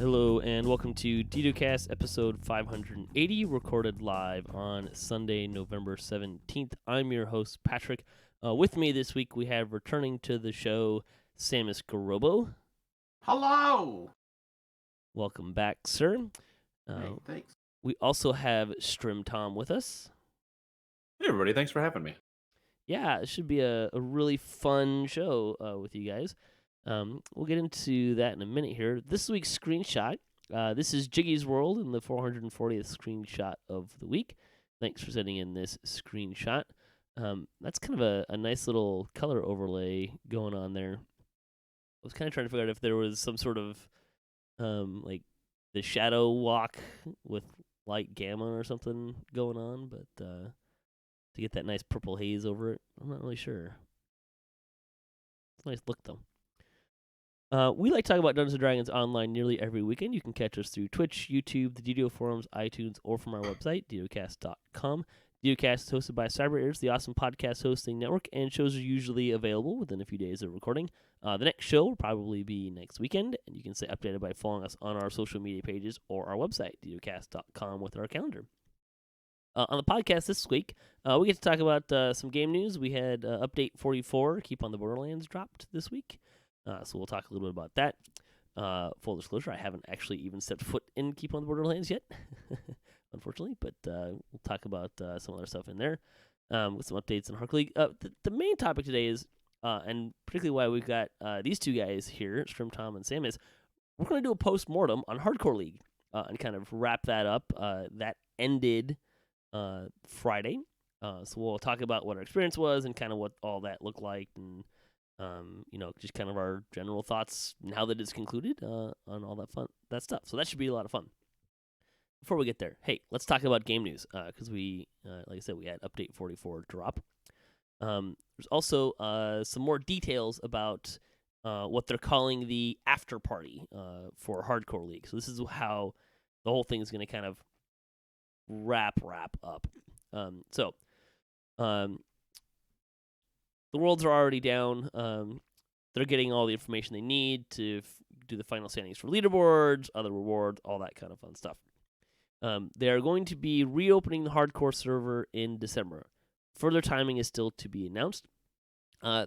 Hello and welcome to DDOCast episode 580, recorded live on Sunday, November 17th. I'm your host, Patrick. With me this week, we have returning to the show, Samius Gurobo. Hello! Welcome back, sir. Hey, thanks. We also have Strimtom with us. Hey, everybody. Thanks for having me. Yeah, it should be a really fun show with you guys. We'll get into that in a minute here. This week's screenshot. This is Jiggy's World and the 440th screenshot of the week. Thanks for sending in this screenshot. That's kind of a nice little color overlay going on there. I was kind of trying to figure out if there was some sort of like the shadow walk with light gamma or something going on, but to get that nice purple haze over it, I'm not really sure. It's a nice look though. We like to talk about Dungeons & Dragons online nearly every weekend. You can catch us through Twitch, YouTube, the DDO forums, iTunes, or from our website, DDOCast.com. DDOCast is hosted by CyberAirs, the awesome podcast hosting network, and shows are usually available within a few days of recording. The next show will probably be next weekend, and you can stay updated by following us on our social media pages or our website, DDOCast.com, with our calendar. On the podcast this week, we get to talk about some game news. We had Update 44, Keep on the Borderlands, dropped this week. So we'll talk a little bit about that. Full disclosure, I haven't actually even stepped foot in Keep on the Borderlands yet, unfortunately, but we'll talk about some other stuff in there with some updates in Hardcore League. The main topic today is, and particularly why we've got these two guys here, Strimtom and Sam, is we're going to do a Post Mortem on Hardcore League and kind of wrap that up. That ended Friday, so we'll talk about what our experience was and kind of what all that looked like, and just kind of our general thoughts now that it's concluded on all that stuff. So that should be a lot of fun. Before we get there, hey, let's talk about game news because we, like I said, we had Update 44 drop. There's also some more details about what they're calling the after party for Hardcore League. So this is how the whole thing is going to kind of wrap up. The worlds are already down. They're getting all the information they need to do the final standings for leaderboards, other rewards, all that kind of fun stuff. They are going to be reopening the hardcore server in December. Further timing is still to be announced.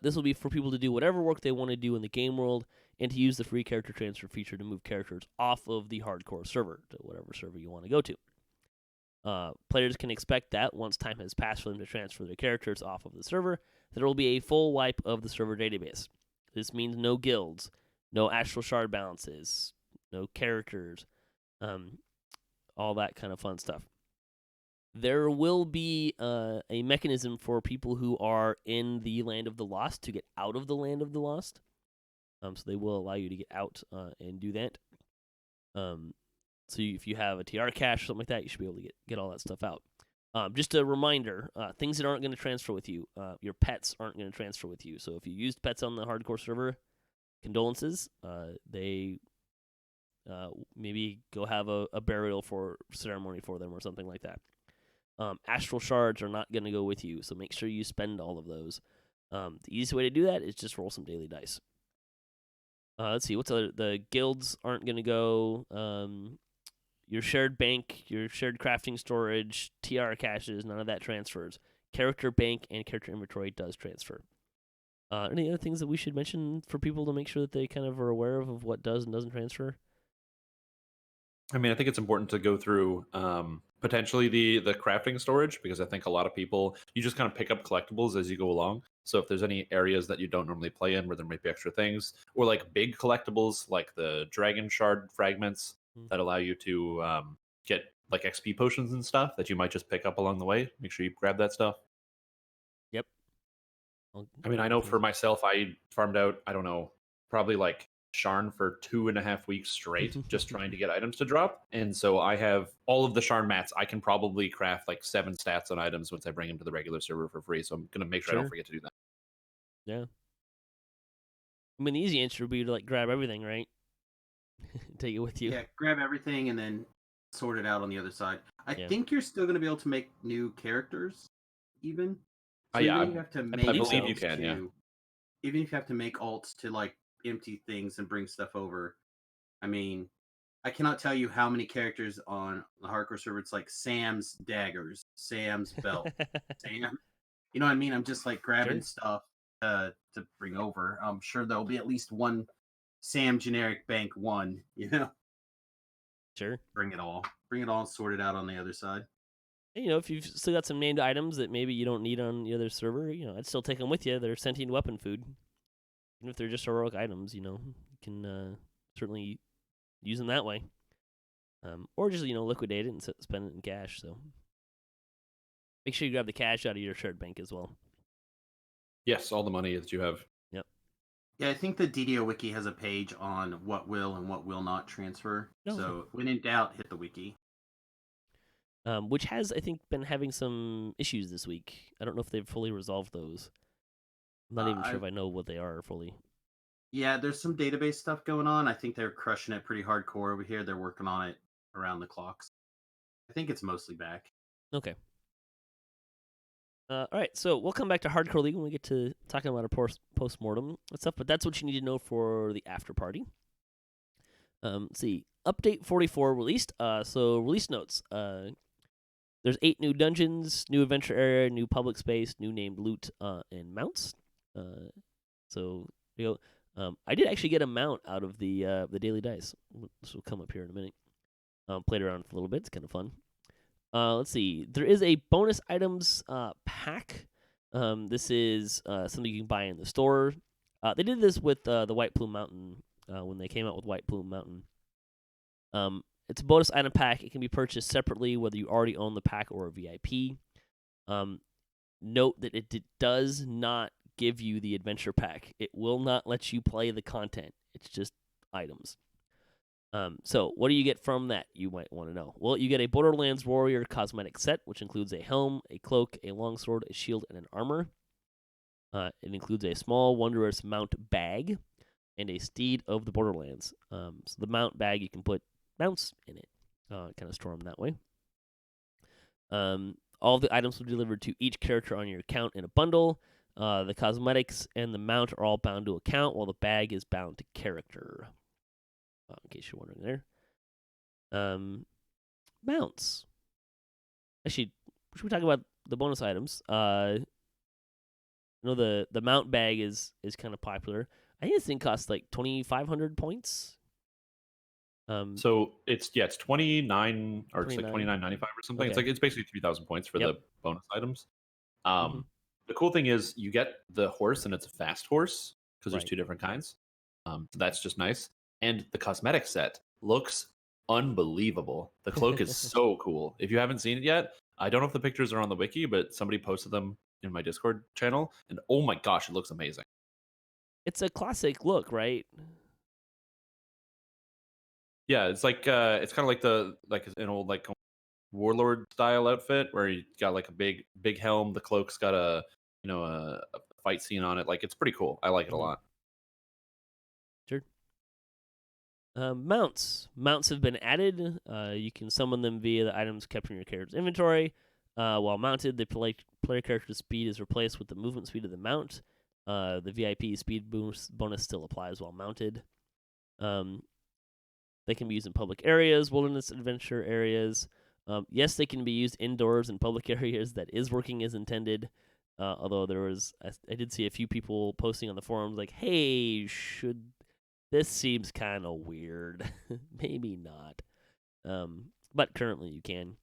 This will be for people to do whatever work they want to do in the game world and to use the free character transfer feature to move characters off of the hardcore server to whatever server you want to go to. Players can expect that once time has passed for them to transfer their characters off of the server, there will be a full wipe of the server database. This means no guilds, no astral shard balances, no characters, all that kind of fun stuff. There will be a mechanism for people who are in the Land of the Lost to get out of the Land of the Lost. So they will allow you to get out and do that. So if you have a TR cache or something like that, you should be able to get all that stuff out. Just a reminder, things that aren't going to transfer with you, your pets aren't going to transfer with you. So if you used pets on the hardcore server, condolences. They maybe go have a burial ceremony for them or something like that. Astral shards are not going to go with you, so make sure you spend all of those. The easiest way to do that is just roll some daily dice. Let's see, what's the guilds aren't going to go. Your shared bank, your shared crafting storage, TR caches, none of that transfers. Character bank and character inventory does transfer. Any other things that we should mention for people to make sure that they kind of are aware of what does and doesn't transfer? I mean, I think it's important to go through potentially the crafting storage, because I think a lot of people, you just kind of pick up collectibles as you go along. So if there's any areas that you don't normally play in where there might be extra things, or like big collectibles like the dragon shard fragments that allow you to get like XP potions and stuff that you might just pick up along the way, make sure you grab that stuff. Yep. I mean, I know for myself, I farmed out, I don't know, probably like Sharn for 2.5 weeks straight, just trying to get items to drop. And so I have all of the Sharn mats. I can probably craft like 7 stats on items once I bring them to the regular server for free. So I'm going to make sure I don't forget to do that. Yeah. I mean, the easy answer would be to like grab everything, right? Take it with you. Yeah, grab everything and then sort it out on the other side. I think you're still going to be able to make new characters, even. So yeah, even if you have to make I believe you can, yeah. Even if you have to make alts to like empty things and bring stuff over, I mean, I cannot tell you how many characters on the hardcore server. It's like Sam's daggers, Sam's belt, Sam. You know what I mean? I'm just like grabbing Sure. stuff to bring over. I'm sure there'll be at least one Sam generic bank one. You know, Sure. bring it all and sort it out on the other side. And, if you've still got some named items that maybe you don't need on the other server, I'd still take them with you. They're sentient weapon food. Even if they're just heroic items, you can certainly use them that way. Or just, liquidate it and spend it in cash. So make sure you grab the cash out of your shared bank as well. Yes, all the money that you have. Yep. Yeah, I think the DDO wiki has a page on what will and what will not transfer. Oh, so when in doubt, hit the wiki. Which has, I think, been having some issues this week. I don't know if they've fully resolved those. I'm not even sure if I know what they are fully. Yeah, there's some database stuff going on. I think they're crushing it pretty hardcore over here. They're working on it around the clocks. I think it's mostly back. Okay. All right, so we'll come back to Hardcore League when we get to talking about our Post Mortem and stuff, but that's what you need to know for the after party. Let's see. Update 44 released. So release notes. There's 8 new dungeons, new adventure area, new public space, new named loot, and mounts. So there you go. I did actually get a mount out of the daily dice. This will come up here in a minute. Played around for a little bit. It's kind of fun. Let's see. There is a bonus items pack. This is something you can buy in the store. They did this with the White Plume Mountain when they came out with White Plume Mountain. It's a bonus item pack. It can be purchased separately, whether you already own the pack or a VIP. Note that it does not give you the adventure pack. It will not let you play the content. It's just items. So what do you get from that, you might want to know? Well, you get a Borderlands Warrior cosmetic set, which includes a helm, a cloak, a longsword, a shield, and an armor. It includes a small Wondrous Mount bag and a Steed of the Borderlands. So the mount bag, you can put mounts in it. Kind of store them that way. All of the items will be delivered to each character on your account in a bundle. The cosmetics and the mount are all bound to account, while the bag is bound to character. In case you're wondering there. Mounts. Actually, should we talk about the bonus items? The mount bag is kind of popular. I think this thing costs like 2,500 points. So it's 29 or it's like 29.95 or something. Okay. It's basically 3,000 points for the bonus items. Mm-hmm. The cool thing is you get the horse and it's a fast horse because there's 2 different kinds. So that's just nice. And the cosmetic set looks unbelievable. The cloak is so cool. If you haven't seen it yet, I don't know if the pictures are on the wiki, but somebody posted them in my Discord channel, and oh my gosh, it looks amazing. It's a classic look, right? Yeah, it's like it's kind of like an old like warlord style outfit where you got like a big helm. The cloak's got a fight scene on it. Like it's pretty cool. I like it a lot. Sure. Mounts have been added. You can summon them via the items kept in your character's inventory. While mounted, the player character's speed is replaced with the movement speed of the mount. The VIP speed bonus still applies while mounted. They can be used in public areas, wilderness adventure areas. Yes, they can be used indoors in public areas. That is working as intended. Although I did see a few people posting on the forums like, "Hey, this seems kind of weird. Maybe not." But currently you can.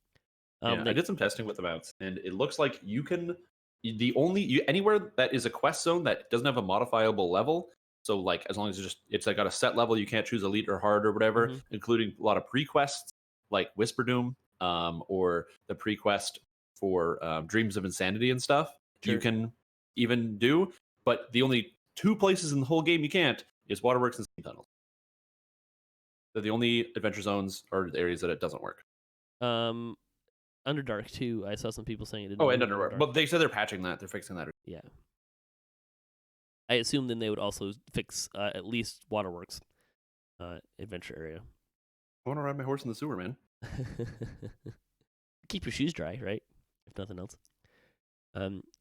I did some testing with the mounts, and it looks like you can. Anywhere that is a quest zone that doesn't have a modifiable level. So like as long as it's like got a set level, you can't choose elite or hard or whatever, including a lot of pre-quests like Whisper Doom, or the pre-quest for Dreams of Insanity and stuff. Sure. You can even do, but the only 2 places in the whole game you can't is Waterworks and Steam Tunnels. They're the only adventure zones or areas that it doesn't work. Underdark too. I saw some people saying it didn't. Oh, and Underdark. But they said they're patching that. They're fixing that. Yeah. I assume then they would also fix at least Waterworks adventure area. I want to ride my horse in the sewer, man. Keep your shoes dry, right? If nothing else.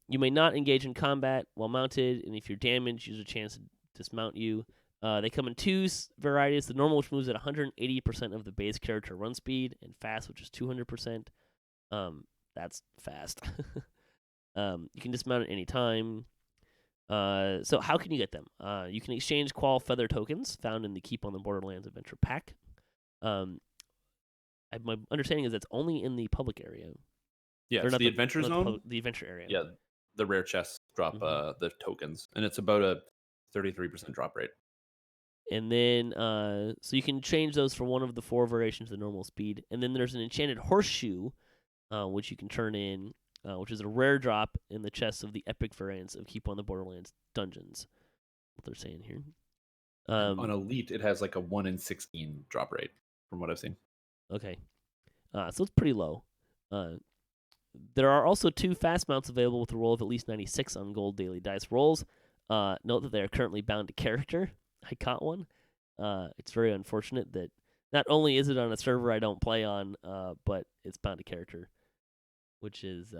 You may not engage in combat while mounted, and if you're damaged, use a chance to dismount you. They come in two varieties: the normal, which moves at 180% of the base character run speed, and fast, which is 200%. That's fast. You can dismount at any time. So how can you get them? You can exchange Qual Feather tokens found in the Keep on the Borderlands Adventure Pack. My understanding is that's only in the public area. Yeah, Or it's not the adventure zone. the adventure area. Yeah, the rare chests drop the tokens, and it's about a 33% drop rate. And then, so you can change those for one of the 4 variations of the normal speed. And then there's an enchanted horseshoe, which you can turn in, which is a rare drop in the chests of the epic variants of Keep on the Borderlands dungeons. What they're saying here. On Elite, it has like a 1 in 16 drop rate, from what I've seen. Okay. So it's pretty low. There are also 2 fast mounts available with a roll of at least 96 on gold daily dice rolls. Note that they are currently bound to character. I caught one. It's very unfortunate that not only is it on a server I don't play on, but it's bound to character, which is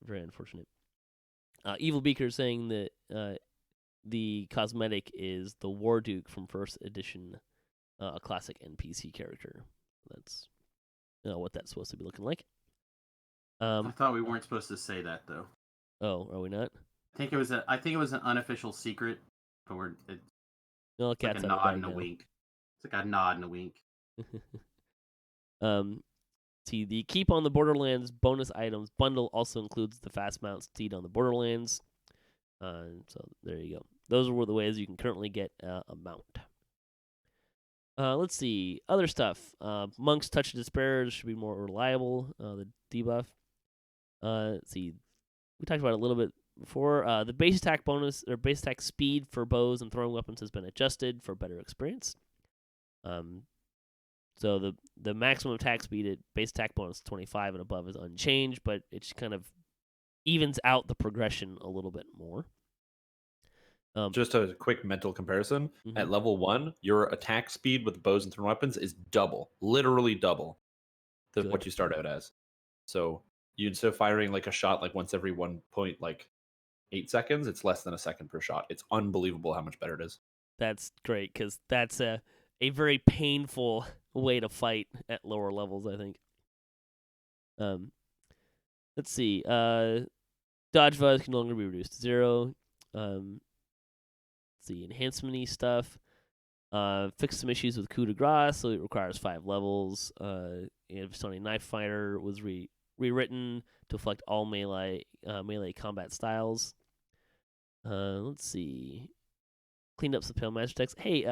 very unfortunate. Evil Beaker is saying that the cosmetic is the War Duke from first edition, a classic NPC character. That's what that's supposed to be looking like. I thought we weren't supposed to say that though. Oh, are we not? I think it was an unofficial secret, but it's No, like a nod and a wink. It's like a nod and a wink. See, the Keep on the Borderlands bonus items bundle also includes the fast mount Steed on the Borderlands. So there you go. Those are the ways you can currently get a mount. Let's see. Other stuff. Monk's Touch of Despair should be more reliable. The debuff. Let's see. We talked about it a little bit before. The base attack bonus, or base attack speed for bows and throwing weapons has been adjusted for better experience. So the maximum attack speed at base attack bonus 25 and above is unchanged, but it just kind of evens out the progression a little bit more. Just a quick mental comparison. At level 1, your attack speed with bows and thrown weapons is double, literally double, than what you start out as. So you, instead of firing like a shot like once every 1.8 seconds, it's less than a second per shot. It's unbelievable how much better it is. That's great, because that's a very painful way to fight at lower levels, I think. Let's see. Dodge values can no longer be reduced to 0. Let's see, enhancement-y stuff. Fixed some issues with coup de grace, so it requires 5 levels. And Sony Knife Fighter was rewritten to reflect all melee combat styles. Let's see. Cleaned up some Pale Master text. Hey,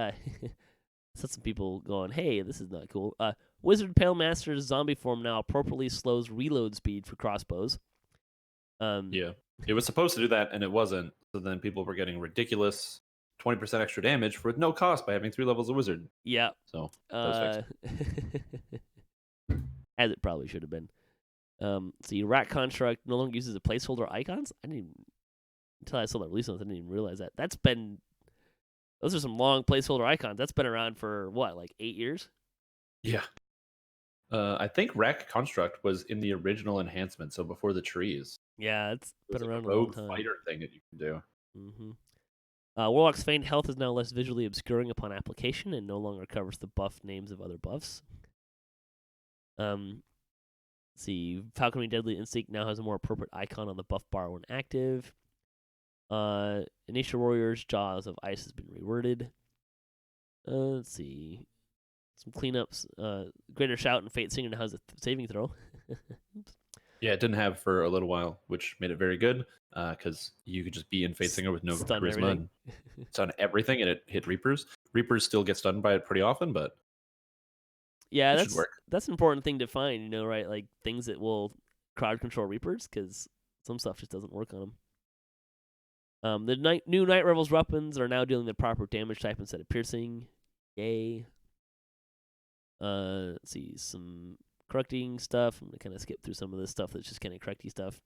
saw some people going, hey, this is not cool. Wizard Pale Master's zombie form now appropriately slows reload speed for crossbows. Yeah, it was supposed to do that, and it wasn't. So then people were getting ridiculous 20% extra damage for no cost by having 3 levels of Wizard. Yeah. So that was fixed. As it probably should have been. See, Rat Construct no longer uses a placeholder icons. Until I saw the release notes, I didn't even realize that. Those are some long placeholder icons. That's been around for what, like 8 years? Yeah. I think Rack Construct was in the original enhancement, so before the trees. Yeah, it's been around a long time. fighter thing that you can do. Warlock's Feigned Health is now less visually obscuring upon application and no longer covers the buff names of other buffs. See, Falconry Deadly Instinct now has a more appropriate icon on the buff bar when active. Nature Warrior's Jaws of Ice has been reworded. Let's see. Some cleanups. Greater Shout and Fate Singer now has a saving throw. Yeah, it didn't have for a little while, which made it very good, because you could just be in Fate Singer with no charisma and stun everything, and it hit Reapers. Reapers still get stunned by it pretty often, but yeah, that's an important thing to find, right? Like things that will crowd control Reapers, because some stuff just doesn't work on them. The new Night Rebels weapons are now dealing the proper damage type instead of piercing. Yay. Let's see, some correcting stuff. I'm going to kind of skip through some of this stuff that's just kind of correcty stuff.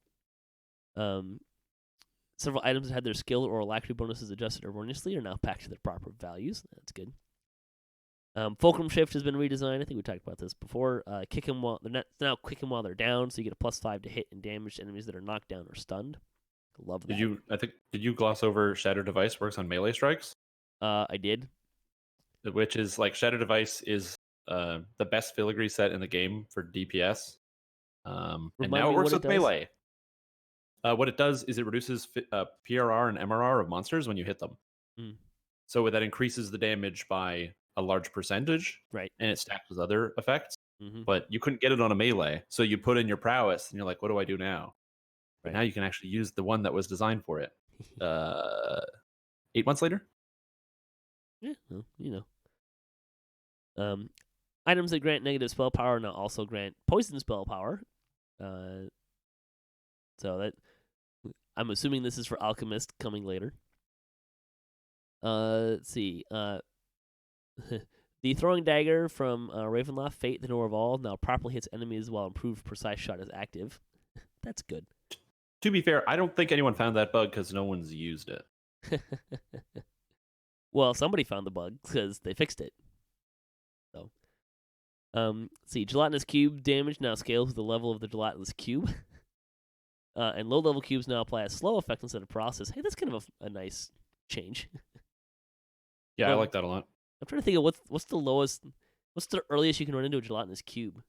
Several items that had their skill or alacrity bonuses adjusted erroneously are now packed to their proper values. That's good. Fulcrum Shift has been redesigned. I think we talked about this before. Kick them while they're now quick them while they're down, so you get a +5 to hit and damage enemies that are knocked down or stunned. Love that. Did you gloss over Shattered Device works on melee strikes? I did. which is like Shadow Device is the best filigree set in the game for DPS. And Remind now me it works what it with does? melee. What it does is it reduces PRR and MRR of monsters when you hit them. Mm. So that increases the damage by a large percentage, Right. and it stacks with other effects. Mm-hmm. But you couldn't get it on a melee, so you put in your prowess, and you're like, "What do I do now?" But Right. now you can actually use the one that was designed for it. 8 months later. Yeah, well, you know. Items that grant negative spell power now also grant poison spell power. So that I'm assuming this is for Alchemist coming later. Let's see. The throwing dagger from Ravenloft, Fate, the Norval, now properly hits enemies while improved precise shot is active. That's good. To be fair, I don't think anyone found that bug because no one's used it. Well, somebody found the bug because they fixed it. So, let's see. Gelatinous cube damage now scales with the level of the gelatinous cube. And low-level cubes now apply a slow effect instead of process. Hey, that's kind of a nice change. Yeah, I like that a lot. I'm trying to think of what's the earliest you can run into a gelatinous cube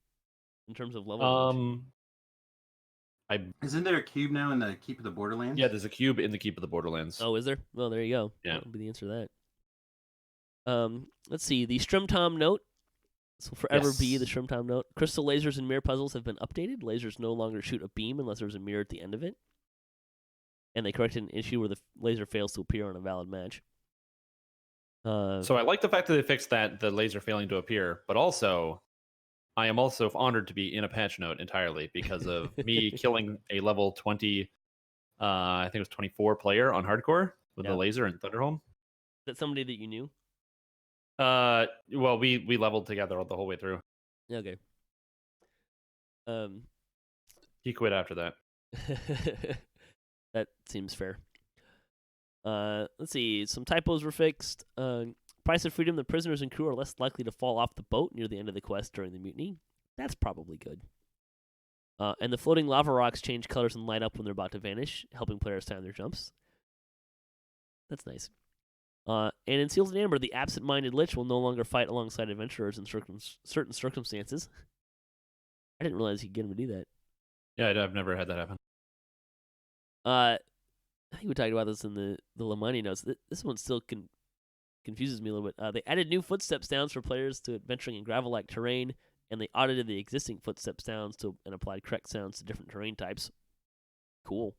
in terms of level range? Isn't there a cube now in the Keep of the Borderlands? Yeah, there's a cube in the Keep of the Borderlands. Oh, is there? Well, there you go. Yeah. That would be the answer to that. Let's see. The Strimtom note. This will forever be the Strimtom note. Crystal lasers and mirror puzzles have been updated. Lasers no longer shoot a beam unless there's a mirror at the end of it. And they corrected an issue where the laser fails to appear on a valid match. So I like the fact that they fixed that, the laser failing to appear, but also I am also honored to be in a patch note entirely because of me killing a level 20, I think it was 24 player on hardcore with the laser in Thunderhome. Is that somebody that you knew? Well, we leveled together the whole way through. Okay. He quit after that. That seems fair. Let's see. Some typos were fixed. Price of freedom: the prisoners and crew are less likely to fall off the boat near the end of the quest during the mutiny. That's probably good. And the floating lava rocks change colors and light up when they're about to vanish, helping players time their jumps. That's nice. And in Seals and Amber, the absent-minded Lich will no longer fight alongside adventurers in certain circumstances. I didn't realize you could get him to do that. Yeah, I've never had that happen. I think we talked about this in the Lamani notes. This one still confuses me a little bit. They added new footstep sounds for players to adventuring in gravel-like terrain, and they audited the existing footstep sounds and applied correct sounds to different terrain types. Cool.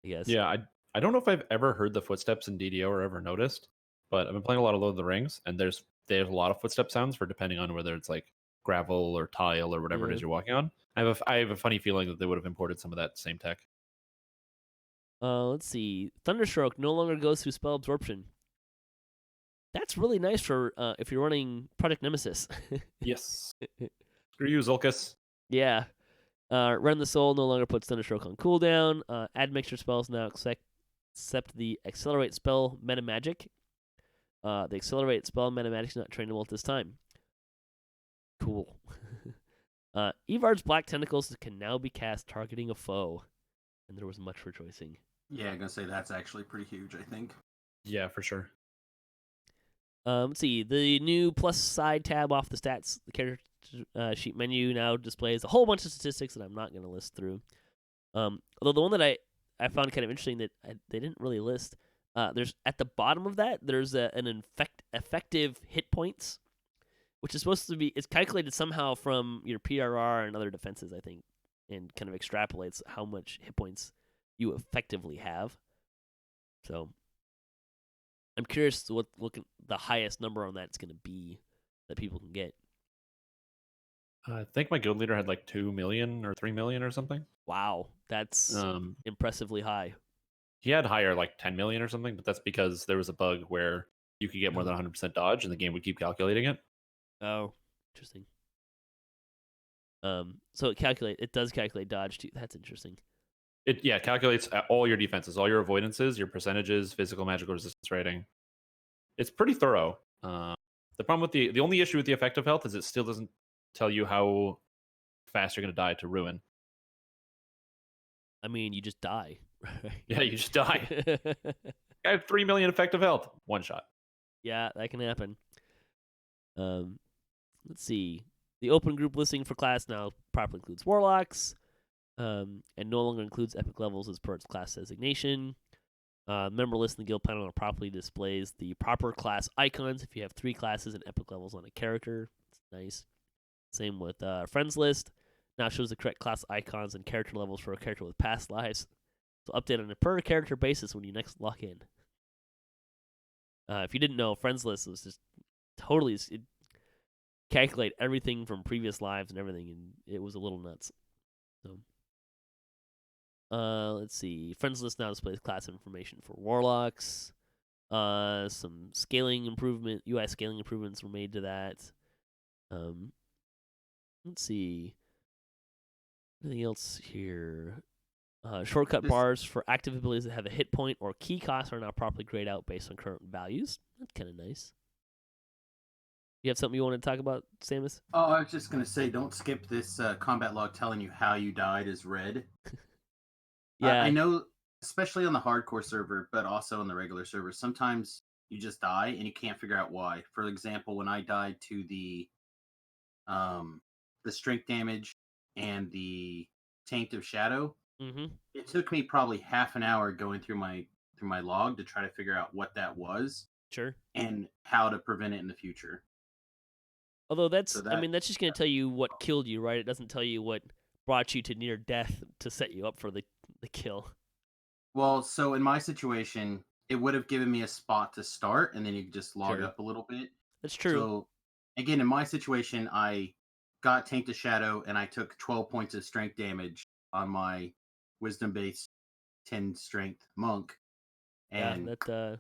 I guess. Yeah, I don't know if I've ever heard the footsteps in DDO or ever noticed, but I've been playing a lot of Lord of the Rings, and there's a lot of footstep sounds for depending on whether it's like gravel or tile or whatever it is you're walking on. I have a funny feeling that they would have imported some of that same tech. Let's see. Thunderstroke no longer goes through spell absorption. That's really nice for if you're running Project Nemesis. Yes. Screw you, Zulkus. Yeah. Run the Soul no longer puts Thunderstroke on cooldown. Add mixture spells now except the Accelerate spell meta magic. The Accelerate spell meta magic is not trainable at this time. Cool. Evard's Black Tentacles can now be cast targeting a foe. And there was much rejoicing. Yeah, I'm going to say that's actually pretty huge, I think. Yeah, for sure. Let's see. The new plus side tab off the stats, the character sheet menu now displays a whole bunch of statistics that I'm not going to list through. Although the one that I found kind of interesting that they didn't really list, there's at the bottom of that, there's an effective hit points, which is supposed to be, it's calculated somehow from your PRR and other defenses, I think, and kind of extrapolates how much hit points you effectively have. So I'm curious what the highest number on that's going to be that people can get. I think my guild leader had like 2 million or 3 million or something. Wow, that's impressively high. He had higher, like 10 million or something, but that's because there was a bug where you could get more than 100% dodge and the game would keep calculating it. Oh, interesting. So it does calculate dodge too. That's interesting. It calculates all your defenses, all your avoidances, your percentages, physical, magical resistance rating. It's pretty thorough. The problem with the only issue with the effective health is it still doesn't tell you how fast you're going to die to ruin. I mean, you just die. Yeah, you just die. I have 3 million effective health. One shot. Yeah, that can happen. Let's see. The open group listing for class now properly includes warlocks, and no longer includes epic levels as per its class designation. Member list in the guild panel properly displays the proper class icons if you have 3 classes and epic levels on a character. It's nice. Same with friends list. Now shows the correct class icons and character levels for a character with past lives. So update on a per character basis when you next log in. If you didn't know, friends list was just totally calculate everything from previous lives and everything, and it was a little nuts. So, let's see. Friends list now displays class information for warlocks. Some scaling improvement, UI scaling improvements were made to that. Let's see. Anything else here? Shortcut bars for active abilities that have a hit point or key cost are now properly grayed out based on current values. That's kind of nice. You have something you want to talk about, Samus? Oh, I was just going to say, don't skip this combat log telling you how you died is red. Yeah. I know, especially on the hardcore server, but also on the regular server, sometimes you just die and you can't figure out why. For example, when I died to the strength damage and the taint of shadow, it took me probably half an hour going through my log to try to figure out what that was. Sure. And how to prevent it in the future. Although that's just going to tell you what killed you, right? It doesn't tell you what brought you to near death to set you up for the kill. Well, so in my situation, it would have given me a spot to start, and then you could just log up a little bit. That's true. So, again, in my situation, I got Taint of Shadow, and I took 12 points of strength damage on my Wisdom-based 10 strength monk. And yeah, that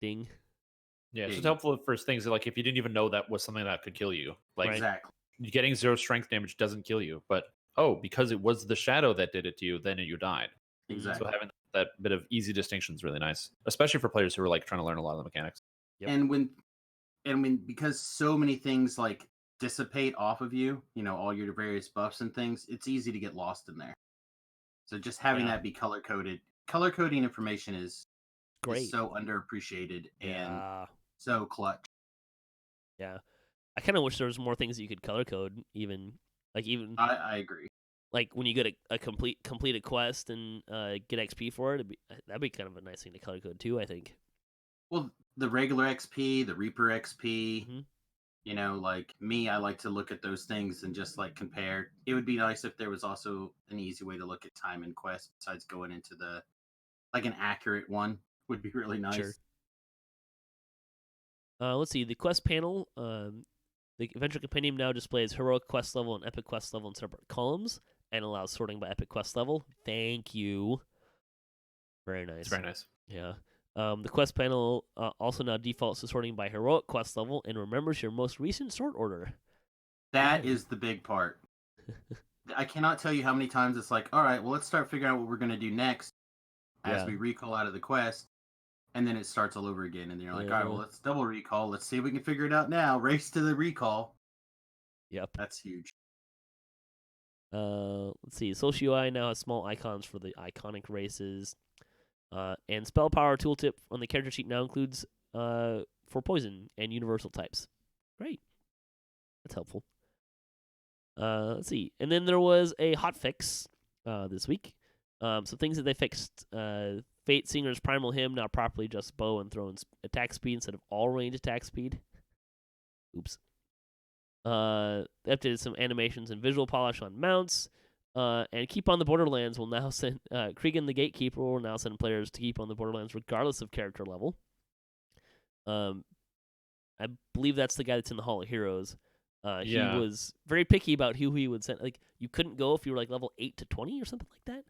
ding. Yeah, it's just helpful for things like if you didn't even know that was something that could kill you. Like exactly. Getting 0 strength damage doesn't kill you, but because it was the shadow that did it to you, then you died. Exactly. So having that bit of easy distinction is really nice, especially for players who are like trying to learn a lot of the mechanics. Yep. And because so many things like dissipate off of you, all your various buffs and things, it's easy to get lost in there. So just having that be color coded, color coding information is great. Is so underappreciated and so clutch. Yeah, I kind of wish there was more things that you could color code. I agree. Like when you get a complete a quest and get XP for it, that'd be kind of a nice thing to color code too, I think. Well, the regular XP, the Reaper XP, like me, I like to look at those things and just like compare. It would be nice if there was also an easy way to look at time and quest besides going into an accurate one would be really nice. Sure. Let's see, the quest panel, the Adventure Compendium now displays heroic quest level and epic quest level in separate columns and allows sorting by epic quest level. Thank you. Very nice. It's very nice. Yeah. The quest panel also now defaults to sorting by heroic quest level and remembers your most recent sort order. That is the big part. I cannot tell you how many times it's like, all right, well, let's start figuring out what we're going to do next as we recall out of the quest. And then it starts all over again. And you're like, all right, well, let's double recall. Let's see if we can figure it out now. Race to the recall. Yep. That's huge. Let's see. Social UI now has small icons for the iconic races. And spell power tooltip on the character sheet now includes for poison and universal types. Great. That's helpful. Let's see. And then there was a hotfix this week. So things that they fixed. Fate Singer's Primal Hymn now properly adjusts bow and throw attack speed instead of all range attack speed. Oops. They updated some animations and visual polish on mounts. And Keep on the Borderlands will now send... Cregan the Gatekeeper will now send players to Keep on the Borderlands regardless of character level. I believe that's the guy that's in the Hall of Heroes. He was very picky about who he would send. Like, you couldn't go if you were like level 8 to 20 or something like that?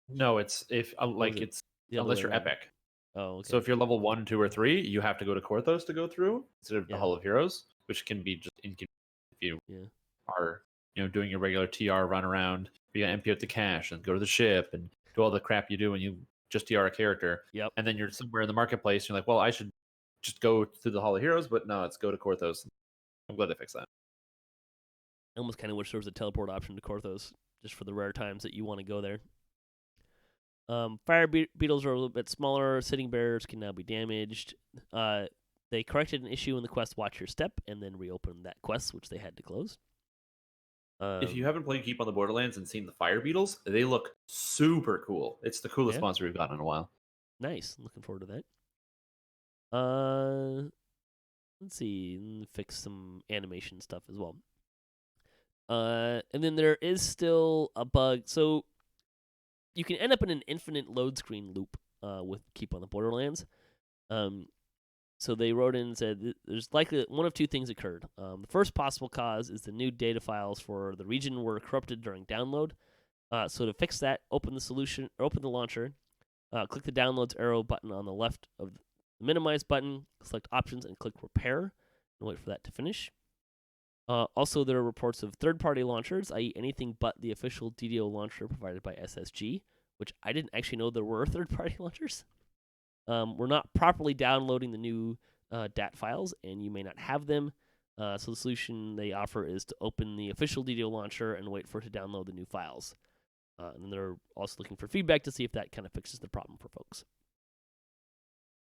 No, it's if it's unless you're epic. Oh, okay. So if you're level 1, 2, or 3, you have to go to Korthos to go through instead of the Hall of Heroes, which can be just inconvenient if you are doing your regular TR run around. You gotta empty out the cache and go to the ship and do all the crap you do when you just TR a character. Yep. And then you're somewhere in the marketplace. You're like, well, I should just go through the Hall of Heroes, but no, let's go to Korthos. I'm glad they fixed that. I almost kind of wish there was a teleport option to Korthos just for the rare times that you want to go there. Fire beetles are a little bit smaller. Sitting bears can now be damaged. They corrected an issue in the quest Watch Your Step and then reopened that quest, which they had to close. If you haven't played Keep on the Borderlands and seen the fire beetles, they look super cool. It's the coolest monster we've gotten in a while. Nice. Looking forward to that. Let's see. Fix some animation stuff as well. And then there is still a bug. So you can end up in an infinite load screen loop with Keep on the Borderlands. So they wrote in and said there's likely one of two things occurred. The first possible cause is the new data files for the region were corrupted during download. So to fix that, open the launcher, click the downloads arrow button on the left of the minimize button, select options, and click repair, and wait for that to finish. Also, there are reports of third-party launchers, i.e. anything but the official DDO launcher provided by SSG, which I didn't actually know there were third-party launchers. We're not properly downloading the new DAT files, and you may not have them. So the solution they offer is to open the official DDO launcher and wait for it to download the new files. And they're also looking for feedback to see if that kind of fixes the problem for folks.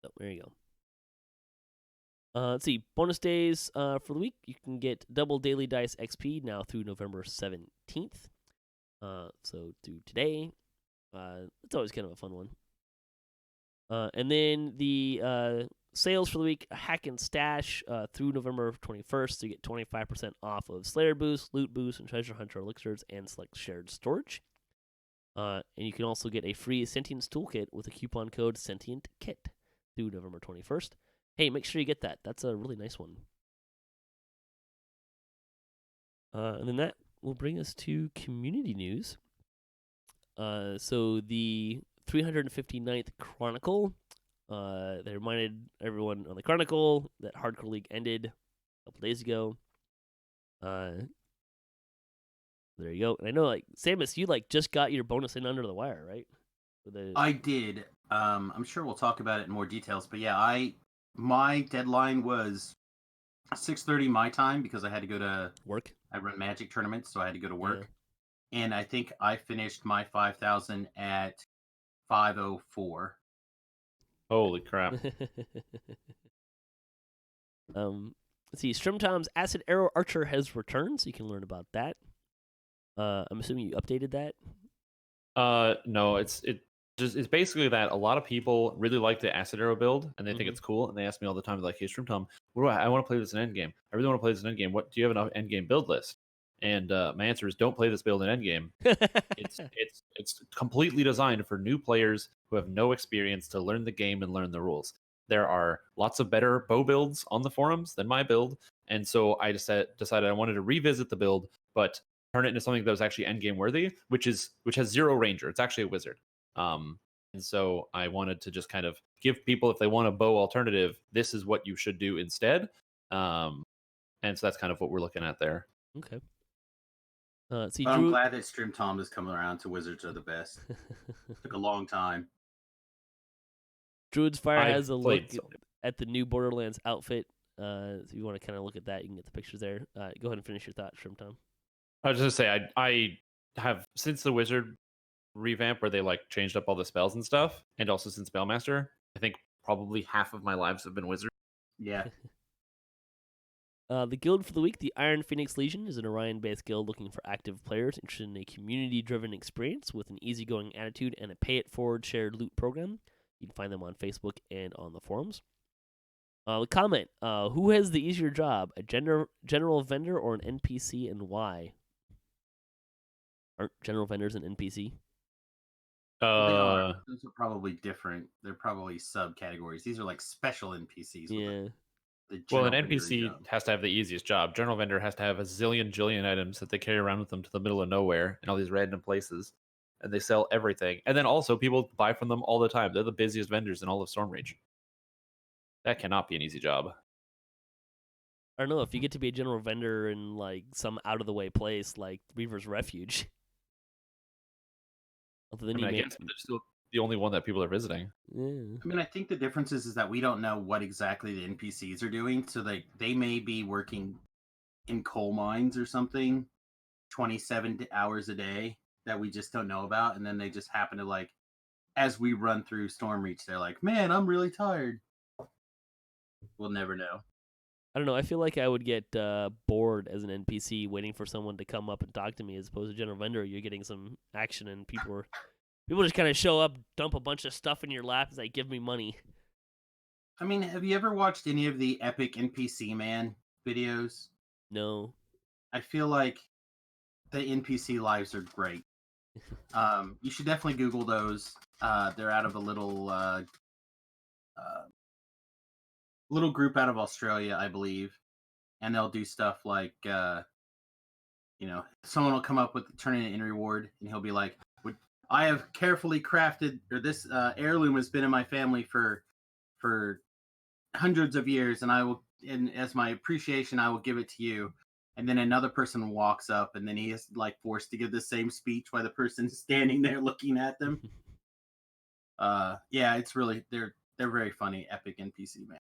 So there you go. Let's see. Bonus days for the week. You can get double daily dice XP now through November 17th. So through today. It's always kind of a fun one. And then the sales for the week, Hack and Stash through November 21st. So you get 25% off of Slayer Boost, Loot Boost, and Treasure Hunter Elixirs and select shared storage. And you can also get a free Sentience Toolkit with a coupon code SentientKit through November 21st. Hey, make sure you get that. That's a really nice one. And then that will bring us to community news. So the 359th Chronicle, they reminded everyone on the Chronicle that Hardcore League ended a couple days ago. There you go. And I know, like, Samus, you just got your bonus in under the wire, right? I did. I'm sure we'll talk about it in more details, but yeah, my deadline was 6:30 my time because I had to go to work. I run Magic tournaments, so I had to go to work. Yeah. And I think I finished my 5,000 at 5:04. Holy crap. Let's see. Strimtom's Acid Arrow Archer has returned, so you can learn about that. I'm assuming you updated that? No, it's basically that a lot of people really like the Acid Arrow build, and they think it's cool, and they ask me all the time, like, hey, Strimtom, I want to play this in endgame. I really want to play this in endgame. What do you have an endgame build list? And my answer is don't play this build in endgame. It's completely designed for new players who have no experience to learn the game and learn the rules. There are lots of better bow builds on the forums than my build, and so I decided I wanted to revisit the build, but turn it into something that was actually endgame worthy, which has zero ranger. It's actually a wizard. And so I wanted to just kind of give people, if they want a bow alternative, this is what you should do instead. And so that's kind of what we're looking at there. Okay. I'm glad that Strimtom is coming around to wizards are the best. Took a long time. Druid's Fire has a look at the new Borderlands outfit. So if you want to kind of look at that, you can get the pictures there. Go ahead and finish your thought, Strimtom. I was just going to say, I have, since the wizard revamp where they changed up all the spells and stuff, and also since Spellmaster, I think probably half of my lives have been wizard. Yeah. The guild for the week, the Iron Phoenix Legion, is an Orion-based guild looking for active players interested in a community-driven experience with an easygoing attitude and a pay-it-forward shared loot program. You can find them on Facebook and on the forums. The comment, who has the easier job, a general vendor or an NPC, and why? Aren't general vendors an NPC? They are. Those are probably different. They're probably subcategories. These are special NPCs. Yeah. Well, an NPC has to have the easiest job. General vendor has to have a jillion items that they carry around with them to the middle of nowhere in all these random places, and they sell everything. And then also people buy from them all the time. They're the busiest vendors in all of Stormreach. That cannot be an easy job. I don't know, if you get to be a general vendor in some out of the way place like Reaver's Refuge. I guess they're still the only one that people are visiting. Yeah. I think the difference is that we don't know what exactly the NPCs are doing. So they may be working in coal mines or something 27 hours a day that we just don't know about. And then they just happen to as we run through Stormreach, they're like, man, I'm really tired. We'll never know. I don't know. I feel like I would get bored as an NPC waiting for someone to come up and talk to me, as opposed to general vendor. You're getting some action, and people just kind of show up, dump a bunch of stuff in your lap, and like, give me money. I mean, have you ever watched any of the Epic NPC Man videos? No. I feel like the NPC lives are great. You should definitely Google those. They're out of a little group out of Australia, I believe, and they'll do stuff like, someone will come up with turning it in reward, and he'll be like, "I have carefully crafted, or this heirloom has been in my family for hundreds of years, and and as my appreciation, I will give it to you." And then another person walks up, and then he is like forced to give the same speech while the person's standing there looking at them. Yeah, it's really they're very funny. Epic NPC Man.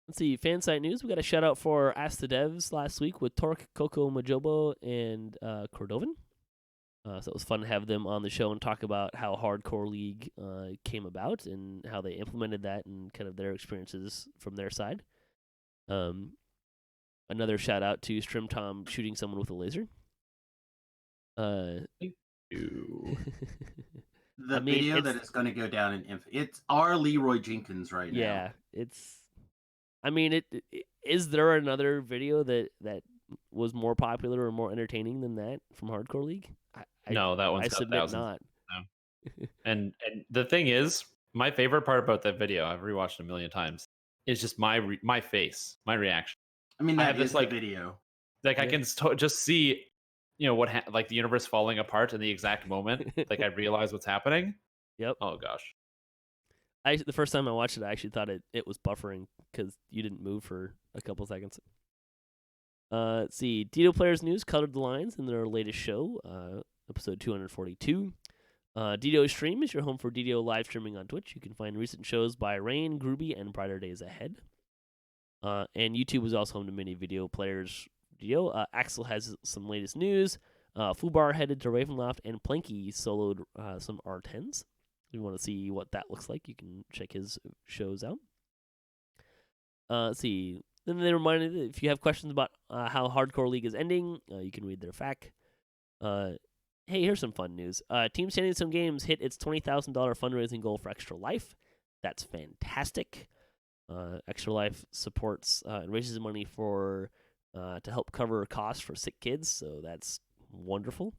Let's see, fan site news. We got a shout out for Ask the Devs last week with Torque, Coco, Majobo, and Cordovan. So it was fun to have them on the show and talk about how Hardcore League came about and how they implemented that and kind of their experiences from their side. Another shout out to Strimtom shooting someone with a laser. Thank you. The video that is going to go down in it's our Leroy Jenkins right now. Yeah, it's. I mean, is there another video that was more popular or more entertaining than that from Hardcore League? No, that one's I got submit thousands. not. No. and the thing is, my favorite part about that video, I've rewatched it a million times, is just my face, my reaction. I mean, that is the video. Like, yeah. I can just see, what like the universe falling apart in the exact moment. Like, I realize what's happening. Yep. Oh gosh. The first time I watched it, I actually thought it was buffering because you didn't move for a couple seconds. Let's see. DDO Players News colored the lines in their latest show, episode 242. DDO Stream is your home for DDO live streaming on Twitch. You can find recent shows by Rain, Groovy, and Brighter Days Ahead. And YouTube is also home to many video players. DDO. Axel has some latest news. Fubar headed to Ravenloft, and Planky soloed some R10s. If you want to see what that looks like, you can check his shows out. Let's see. Then they reminded that if you have questions about how Hardcore League is ending, you can read their FAQ. Hey, here's some fun news. Team Standing Some Games hit its $20,000 fundraising goal for Extra Life. That's fantastic. Extra Life supports and raises money for to help cover costs for sick kids, so that's wonderful.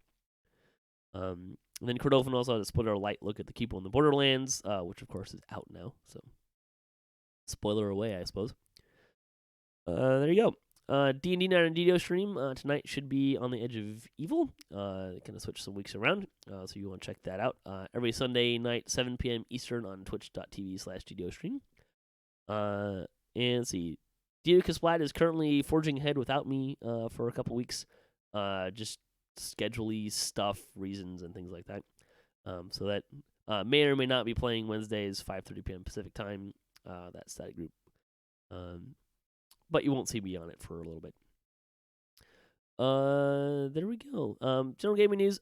And then Cordovan also had a spoiler light look at the Keeper in the Borderlands, which of course is out now. So, spoiler away, I suppose. There you go. D&D Night on DDO Stream tonight should be on the Edge of Evil. Kind of switch some weeks around, so you want to check that out. Every Sunday night, 7 p.m. Eastern on twitch.tv/DDO Stream. And let's see. DDOCast Splat is currently forging ahead without me for a couple weeks. Just schedule-y stuff, reasons, and things like that. So that may or may not be playing Wednesdays, 5:30 p.m. Pacific time. That static group. But you won't see me on it for a little bit. There we go. General gaming news.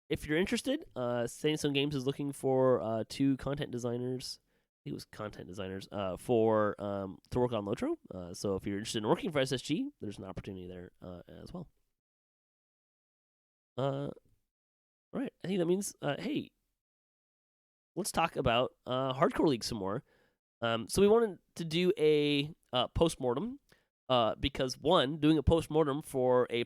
If you're interested, Standing Some Games is looking for 2 content designers. I think it was content designers for to work on Lotro. So if you're interested in working for SSG, there's an opportunity there as well. All right. I think that means, hey, let's talk about Hardcore League some more. So we wanted to do a Post Mortem because, one, doing a Post Mortem for a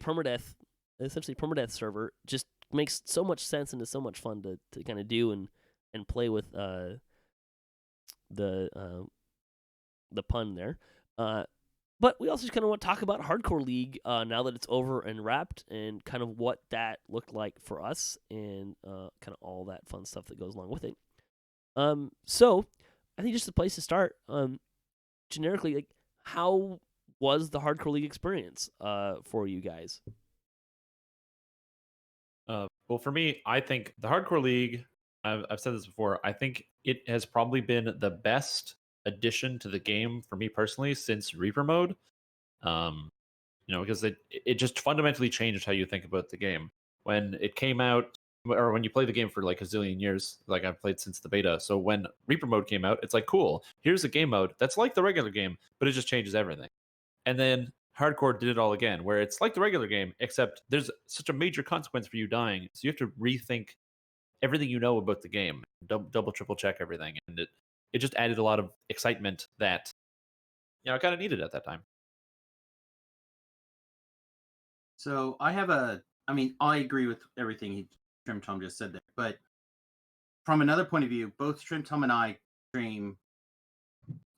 essentially permadeath server just makes so much sense and is so much fun to kind of do and play with the pun there. But we also just kind of want to talk about Hardcore League now that it's over and wrapped, and kind of what that looked like for us, and kind of all that fun stuff that goes along with it. So I think just the place to start, generically, like, how was the Hardcore League experience for you guys? Well, for me, I think the Hardcore League, I've said this before, I think it has probably been the best addition to the game for me personally since Reaper mode. Because it just fundamentally changed how you think about the game. When it came out, or when you play the game for like a zillion years, like I've played since the beta. So when Reaper mode came out, it's like, cool, here's a game mode that's like the regular game, but it just changes everything. And then hardcore did it all again, where it's like the regular game, except there's such a major consequence for you dying, so you have to rethink everything you know about the game, double triple check everything, and it just added a lot of excitement that I kind of needed at that time. So I agree with everything Strimtom just said there, but from another point of view, both Strimtom and I stream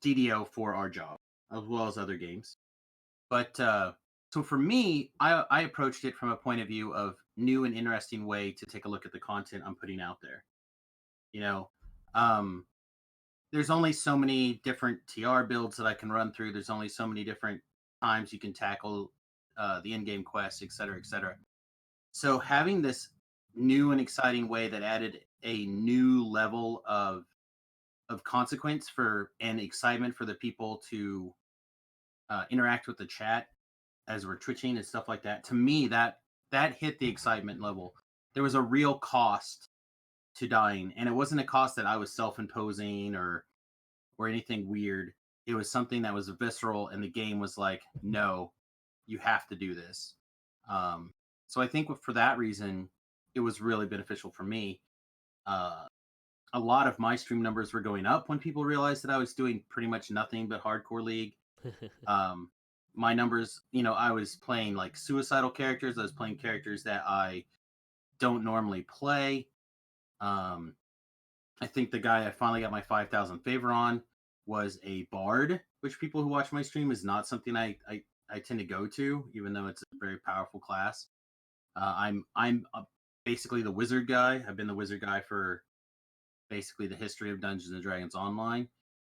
DDO for our job, as well as other games. But so for me, I approached it from a point of view of new and interesting way to take a look at the content I'm putting out there. There's only so many different TR builds that I can run through. There's only so many different times you can tackle the in-game quests, et cetera, et cetera. So having this new and exciting way that added a new level of consequence and excitement for the people to interact with the chat as we're twitching and stuff like that. To me, that hit the excitement level. There was a real cost to dying, and it wasn't a cost that I was self-imposing or anything weird. It was something that was visceral, and the game was like, no, you have to do this. So I think for that reason, it was really beneficial for me. A lot of my stream numbers were going up when people realized that I was doing pretty much nothing but hardcore League. My numbers, I was playing like suicidal characters. I was playing characters that I don't normally play. I think the guy I finally got my 5,000 favor on was a bard, which people who watch my stream is not something I tend to go to, even though it's a very powerful class. I'm basically the wizard guy. I've been the wizard guy for basically the history of Dungeons and Dragons Online.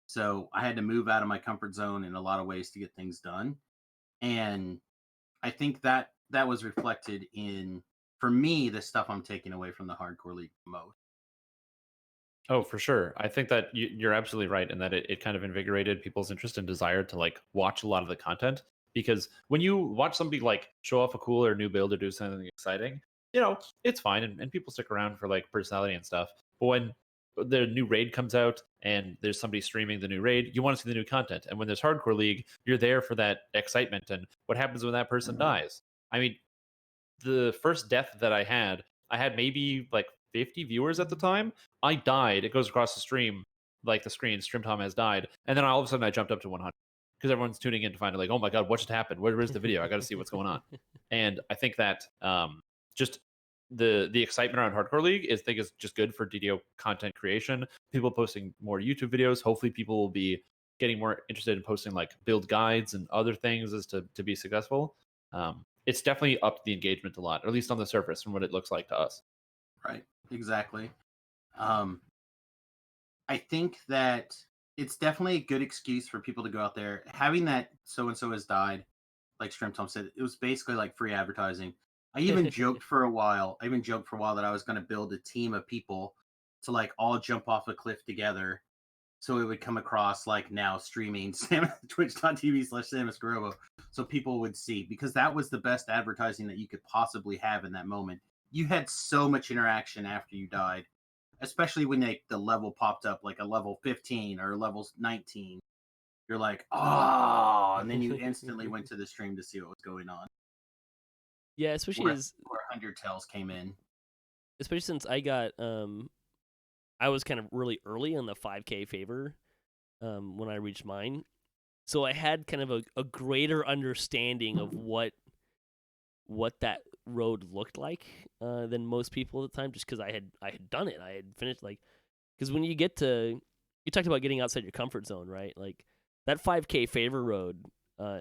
So I had to move out of my comfort zone in a lot of ways to get things done. And I think that was reflected in, for me, the stuff I'm taking away from the hardcore league most. Oh, for sure. I think that you're absolutely right in that it kind of invigorated people's interest and desire to like watch a lot of the content. Because when you watch somebody like show off a cool or new build or do something exciting, it's fine and people stick around for like personality and stuff. But when the new raid comes out and there's somebody streaming the new raid, you want to see the new content. And when there's hardcore league, you're there for that excitement and what happens when that person dies. I mean, the first death that I had maybe like 50 viewers at the time. I died. It goes across the stream, like the screen, Strimtom has died. And then all of a sudden I jumped up to 100 because everyone's tuning in to find out, like, oh my God, what just happened? Where's the video? I got to see what's going on. And I think that just the excitement around Hardcore League is just good for DDO content creation. People posting more YouTube videos. Hopefully people will be getting more interested in posting like build guides and other things as to be successful. It's definitely upped the engagement a lot, or at least on the surface from what it looks like to us. Right, exactly. I think that it's definitely a good excuse for people to go out there. Having that so-and-so has died, like Strimtom said, it was basically like free advertising. I even joked for a while that I was going to build a team of people to like all jump off a cliff together. So it would come across like now streaming twitch.tv/Samius Gurobo. So people would see, because that was the best advertising that you could possibly have in that moment. You had so much interaction after you died, especially when the level popped up, like a level 15 or level 19. You're like, oh, and then you instantly went to the stream to see what was going on. Yeah, especially where 100 Tales came in. Especially since I got I was kind of really early on the 5K favor when I reached mine. So I had kind of a greater understanding of what that road looked like than most people at the time, just because I had done it. I had finished, like, because when you talked about getting outside your comfort zone, right? Like that 5K favor road,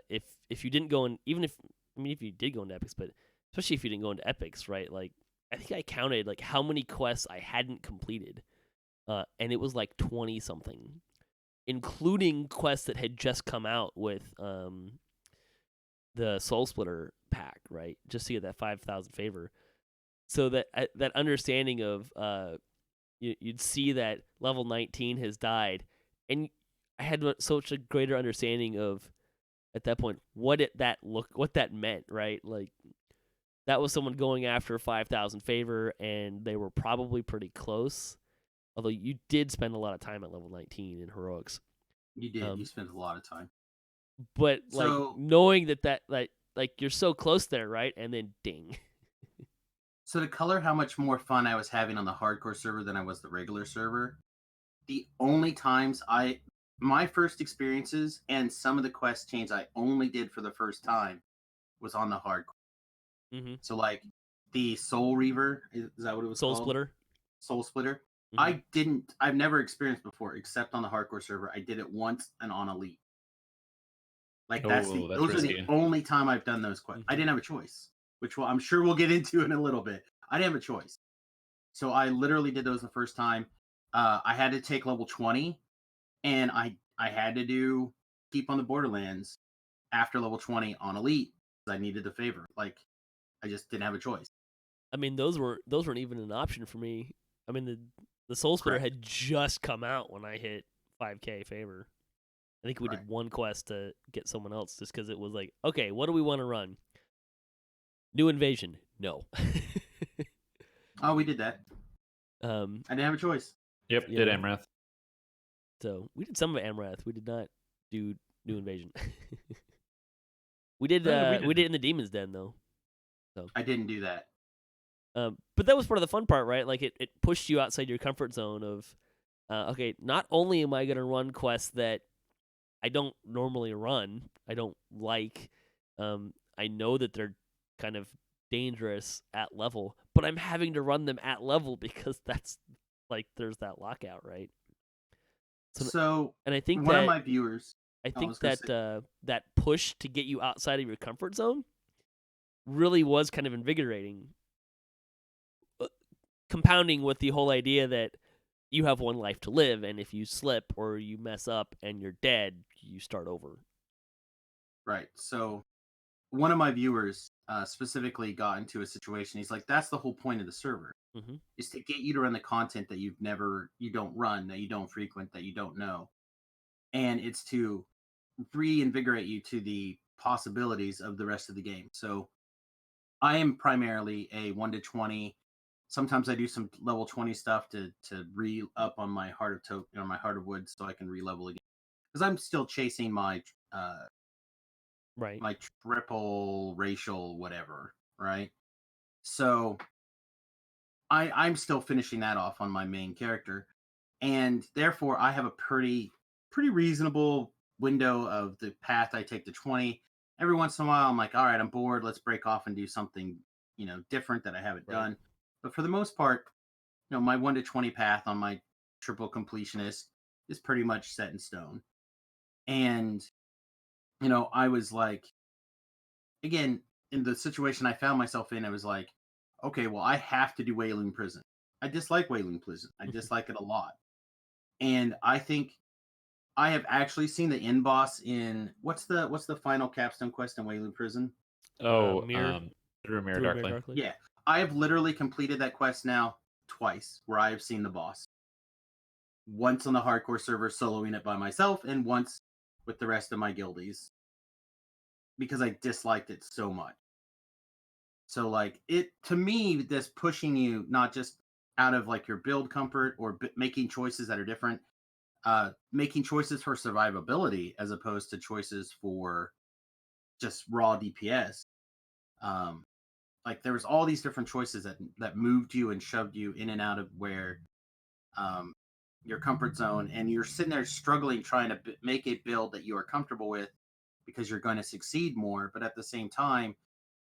if you didn't go in, if you did go into epics, but especially if you didn't go into epics, right? Like I think I counted like how many quests I hadn't completed. And it was like 20 something, including quests that had just come out with the Soul Splitter pack, right? Just to get that 5,000 favor. So that understanding of you'd see that level 19 has died, and I had such a greater understanding of at that point what that meant, right? Like that was someone going after 5,000 favor, and they were probably pretty close. Although you did spend a lot of time at level 19 in heroics. You did. You spent a lot of time. But like So, knowing that like you're so close there, right? And then ding. so to color how much more fun I was having on the hardcore server than I was the regular server, the only times my first experiences and some of the quest chains I only did for the first time was on the hardcore. Mm-hmm. So like the Soul Reaver, is that what it was Soul called? Splitter. Soul Splitter. Mm-hmm. I've never experienced before except on the hardcore server. I did it once and on Elite. Like those are the only time I've done those quests. Mm-hmm. I didn't have a choice, which I'm sure we'll get into in a little bit. I didn't have a choice. So I literally did those the first time. I had to take level 20, and I had to keep on the Borderlands after level 20 on Elite because I needed the favor. Like I just didn't have a choice. I mean, those weren't even an option for me. I mean, the Soul Splitter had just come out when I hit 5K favor. I think we did one quest to get someone else just because it was like, okay, what do we want to run? New Invasion. No. Oh, we did that. I didn't have a choice. Yep, did Amrath. So we did some of Amrath. We did not do New Invasion. we did we did in the Demon's Den though. So I didn't do that. But that was part of the fun part, right? Like it pushed you outside your comfort zone of okay, not only am I gonna run quests that I don't normally run, I don't like, I know that they're kind of dangerous at level, but I'm having to run them at level because that's like there's that lockout, right? So and I think one of my viewers, I think that that push to get you outside of your comfort zone really was kind of invigorating, compounding with the whole idea that you have one life to live, and if you slip or you mess up and you're dead, you start over. Right. So one of my viewers specifically got into a situation. He's like, that's the whole point of the server, is to get you to run the content that you don't run, that you don't frequent, that you don't know. And it's to reinvigorate you to the possibilities of the rest of the game. So I am primarily a 1 to 20. Sometimes I do some level 20 stuff to re-up on my Heart of my Heart of Wood so I can re-level again. Because I'm still chasing my my triple racial whatever, right? So I'm still finishing that off on my main character, and therefore I have a pretty reasonable window of the path I take to 20. Every once in a while I'm like, all right, I'm bored, let's break off and do something, different that I haven't done. But for the most part, my 1 to 20 path on my triple completionist is pretty much set in stone. And I was like, again, in the situation I found myself in, I was like, okay, well, I have to do Wailing Prison. I dislike Wailing Prison. I dislike it a lot. And I think I have actually seen the end boss in what's the final capstone quest in Wailing Prison? Through Mirror Darkly. Yeah. I have literally completed that quest now twice where I have seen the boss. Once on the hardcore server soloing it by myself, and once with the rest of my guildies. Because I disliked it so much. So like to me, this pushing you not just out of like your build comfort or making choices that are different, making choices for survivability as opposed to choices for just raw DPS. Like there was all these different choices that moved you and shoved you in and out of where your comfort zone, and you're sitting there struggling trying to make a build that you are comfortable with because you're going to succeed more, but at the same time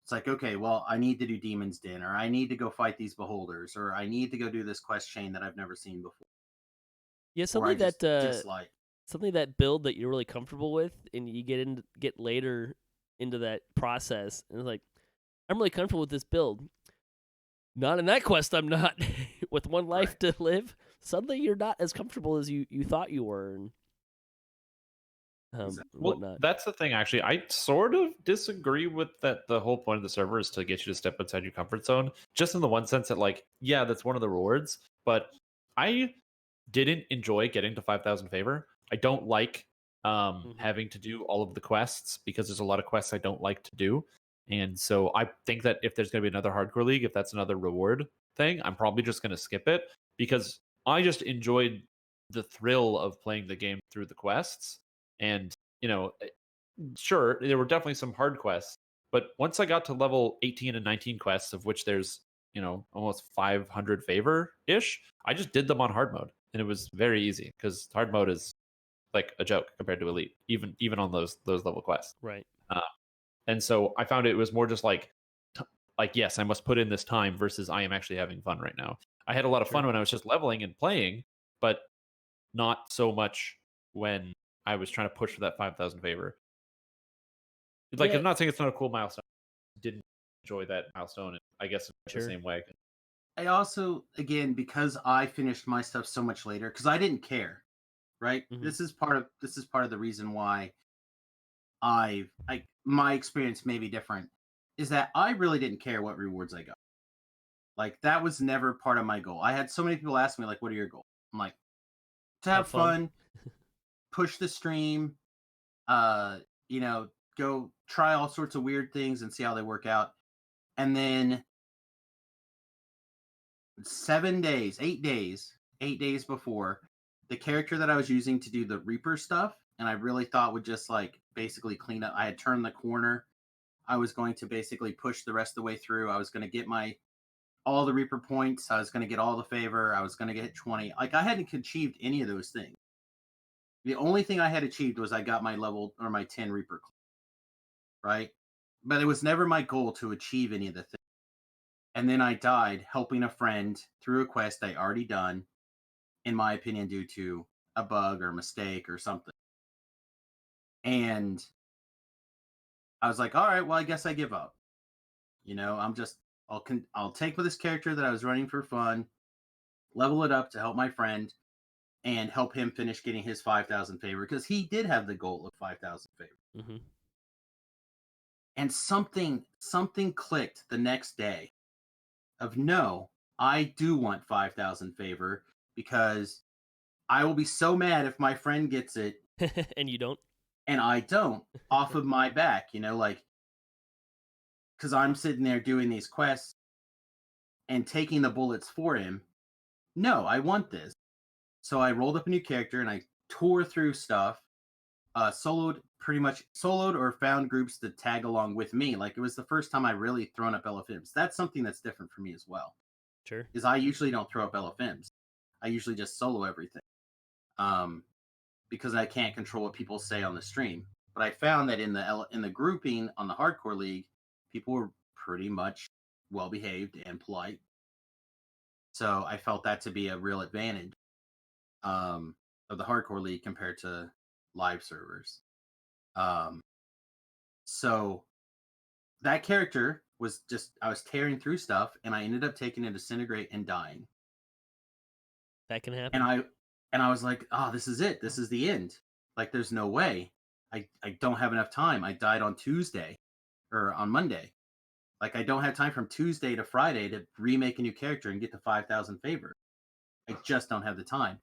it's like, okay, well, I need to do Demon's Den, or I need to go fight these beholders, or I need to go do this quest chain that I've never seen before. Yeah, something that build that you're really comfortable with, and you get later into that process, and it's like, I'm really comfortable with this build. Not in that quest, I'm not. With one life to live, suddenly you're not as comfortable as you thought you were, and whatnot. That's the thing, actually. I sort of disagree with that. The whole point of the server is to get you to step outside your comfort zone, just in the one sense that, like, yeah, that's one of the rewards, but I didn't enjoy getting to 5,000 favor. I don't like having to do all of the quests because there's a lot of quests I don't like to do. And so I think that if there's going to be another hardcore league, if that's another reward thing, I'm probably just going to skip it because I just enjoyed the thrill of playing the game through the quests. And, sure, there were definitely some hard quests, but once I got to level 18 and 19 quests, of which there's, almost 500 favor ish, I just did them on hard mode. And it was very easy because hard mode is like a joke compared to elite, even on those level quests. Right. And so I found it was more just like yes, I must put in this time versus I am actually having fun right now. I had a lot of fun when I was just leveling and playing, but not so much when I was trying to push for that 5,000 favor. Like, Yeah. I'm not saying it's not a cool milestone. I didn't enjoy that milestone, and I guess the same way. I also, again, because I finished my stuff so much later, because I didn't care, right? Mhm. This is part of the reason why my experience may be different, is that I really didn't care what rewards I got. Like, that was never part of my goal. I had so many people ask me, like, what are your goals? I'm like, to have fun, push the stream, go try all sorts of weird things and see how they work out. And then 8 days before, the character that I was using to do the Reaper stuff, and I really thought would just like basically clean up. I had turned the corner. I was going to basically push the rest of the way through. I was going to get all the Reaper points. I was going to get all the favor. I was going to get 20. Like, I hadn't achieved any of those things. The only thing I had achieved was I got my level or my 10 Reaper, right? But it was never my goal to achieve any of the things. And then I died helping a friend through a quest I already done, in my opinion, due to a bug or mistake or something. And I was like, all right, well, I guess I give up. I'll take with this character that I was running for fun, level it up to help my friend, and help him finish getting his 5,000 favor, because he did have the goal of 5,000 favor. Mm-hmm. And something clicked the next day of, no, I do want 5,000 favor, because I will be so mad if my friend gets it and you don't, and I don't, off of my back, like, because I'm sitting there doing these quests and taking the bullets for him. No, I want this. So I rolled up a new character and I tore through stuff, soloed or found groups to tag along with me. Like, it was the first time I really thrown up LFMs. That's something that's different for me as well. Sure. Is I usually don't throw up LFMs. I usually just solo everything. Because I can't control what people say on the stream. But I found that in the grouping on the hardcore league, people were pretty much well behaved and polite. So I felt that to be a real advantage of the hardcore league compared to live servers. So that character was just, I was tearing through stuff and I ended up taking a disintegrate and dying. That can happen. And I was like, oh, this is it. This is the end. Like, there's no way. I don't have enough time. I died on Tuesday or on Monday. Like, I don't have time from Tuesday to Friday to remake a new character and get to 5,000 favor. I just don't have the time.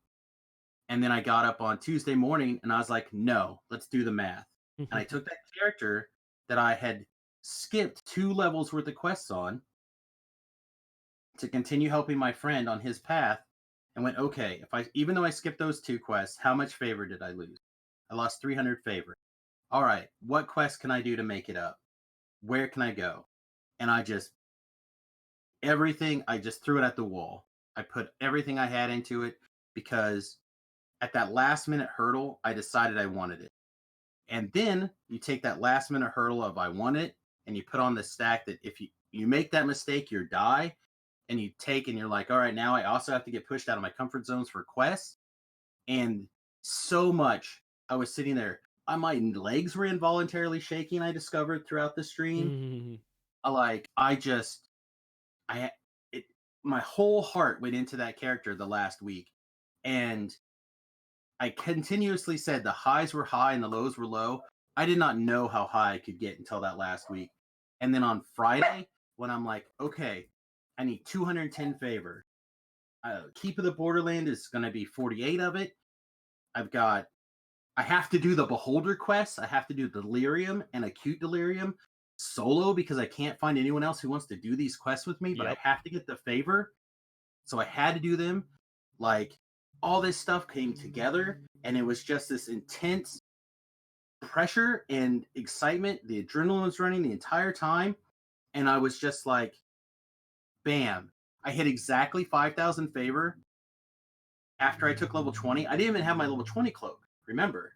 And then I got up on Tuesday morning and I was like, no, let's do the math. And I took that character that I had skipped 2 levels worth of quests on to continue helping my friend on his path, and went, okay, even though I skipped those 2 quests, how much favor did I lose? I lost 300 favor. All right, what quest can I do to make it up? Where can I go? And I just threw it at the wall. I put everything I had into it, because at that last minute hurdle, I decided I wanted it. And then you take that last minute hurdle of I want it, and you put on the stack that if you make that mistake, you die. And you take and you're like, all right, now I also have to get pushed out of my comfort zones for quests. And so much, I was sitting there, my legs were involuntarily shaking, I discovered throughout the stream. My whole heart went into that character the last week. And I continuously said the highs were high and the lows were low. I did not know how high I could get until that last week. And then on Friday, when I'm like, okay, I need 210 favor. Keep of the Borderland is going to be 48 of it. I have to do the Beholder quest. I have to do Delirium and Acute Delirium. solo because I can't find anyone else who wants to do these quests with me, but I have to get the favor. So I had to do them. Like, all this stuff came together, and it was just this intense pressure and excitement. The adrenaline was running the entire time, and I was just like, bam. I hit exactly 5,000 favor after I took level 20. I didn't even have my level 20 cloak, remember?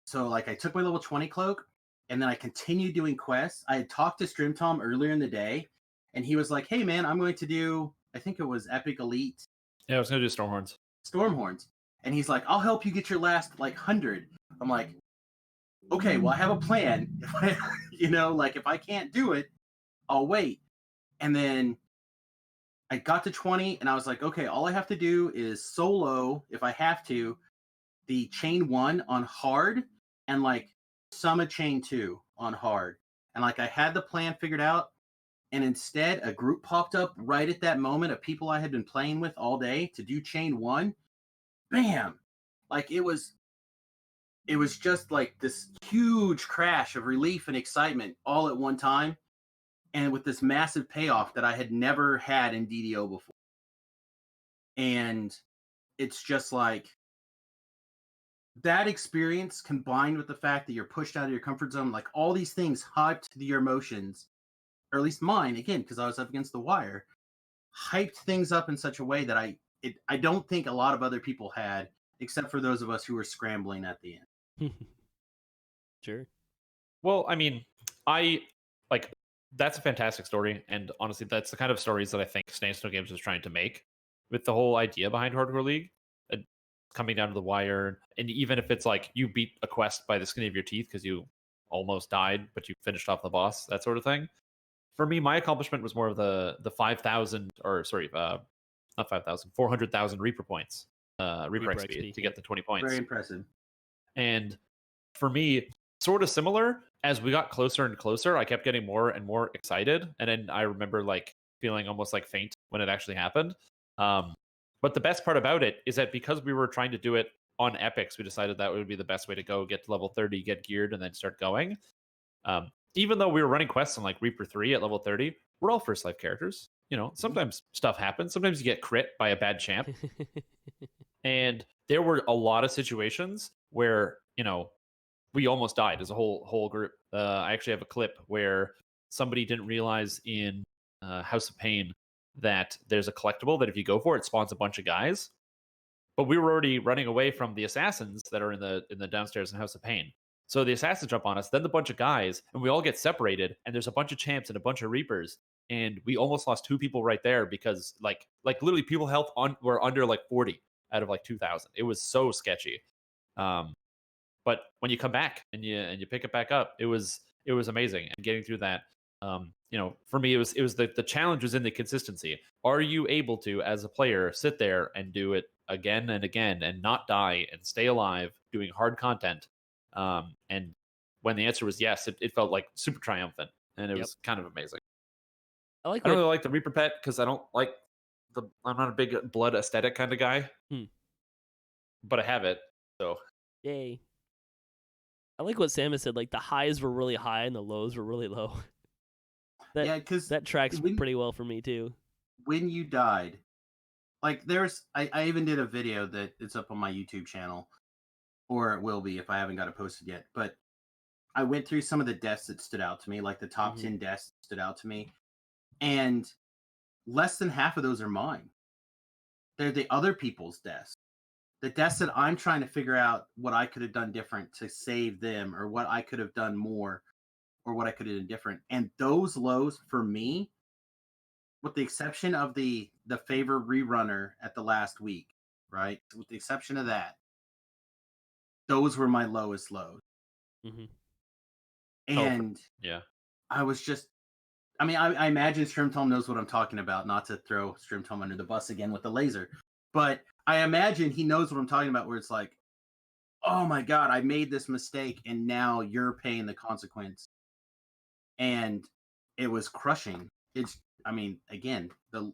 So, like, I took my level 20 cloak, and then I continued doing quests. I had talked to Strimtom earlier in the day, and he was like, hey, man, I'm going to do, I think it was Epic Elite. Yeah, I was going to do Stormhorns. Stormhorns. And he's like, I'll help you get your last, like, 100. I'm like, okay, well, I have a plan. You know, like, if I can't do it, I'll wait. And then I got to 20, and I was like, okay, all I have to do is solo, if I have to, the chain 1 on hard, and, like, summon chain 2 on hard. And, like, I had the plan figured out, and instead a group popped up right at that moment of people I had been playing with all day to do chain 1. Bam! Like, it was just like this huge crash of relief and excitement all at one time, and with this massive payoff that I had never had in DDO before. And it's just like, that experience combined with the fact that you're pushed out of your comfort zone, like, all these things hyped your emotions, or at least mine, again, because I was up against the wire, hyped things up in such a way that I don't think a lot of other people had, except for those of us who were scrambling at the end. Sure. Well, I mean, that's a fantastic story, and honestly, that's the kind of stories that I think Stance No Games was trying to make with the whole idea behind Hardcore League, coming down to the wire, and even if it's like you beat a quest by the skin of your teeth because you almost died, but you finished off the boss, that sort of thing. For me, my accomplishment was more of the 5,000, or sorry, not 5,000, 400,000 Reaper points, Reaper XP to get the 20 points. Very impressive. And for me, sort of similar, as we got closer and closer, I kept getting more and more excited. And then I remember like feeling almost like faint when it actually happened. But the best part about it is that because we were trying to do it on epics, we decided that would be the best way to go, get to level 30, get geared, and then start going. Even though we were running quests on like Reaper 3 at level 30, we're all first life characters. You know, sometimes stuff happens. Sometimes you get crit by a bad champ. And there were a lot of situations where, you know, we almost died as a whole group. I actually have a clip where somebody didn't realize in House of Pain that there's a collectible that if you go for it spawns a bunch of guys. But we were already running away from the assassins that are in the downstairs in House of Pain. So the assassins jump on us, then the bunch of guys, and we all get separated, and there's a bunch of champs and a bunch of reapers. And we almost lost 2 people right there because like literally people health were under like 40 out of like 2,000. It was so sketchy. But when you come back and you pick it back up, it was amazing. And getting through that, you know, for me, it was the challenge was in the consistency. Are you able to, as a player, sit there and do it again and again and not die and stay alive doing hard content? And when the answer was yes, it felt like super triumphant, and it was kind of amazing. I don't really like the Reaper pet because I don't like I'm not a big blood aesthetic kind of guy. But I have it, so yay. I like what Samus said, like the highs were really high and the lows were really low. That tracks pretty well for me too. When you died, like I even did a video that it's up on my YouTube channel, or it will be if I haven't got it posted yet. But I went through some of the deaths that stood out to me, like the top 10 deaths that stood out to me, and less than half of those are mine. They're the other people's deaths. The deaths that I'm trying to figure out what I could have done different to save them, or what I could have done more, or what I could have done different. And those lows for me, with the exception of the favor rerunner at the last week, right? With the exception of that, those were my lowest lows. And I was just, I mean, I imagine Strimtom knows what I'm talking about, not to throw Strimtom under the bus again with the laser, but I imagine he knows what I'm talking about, where it's like, oh my God, I made this mistake and now you're paying the consequence. And it was crushing. I mean, again, the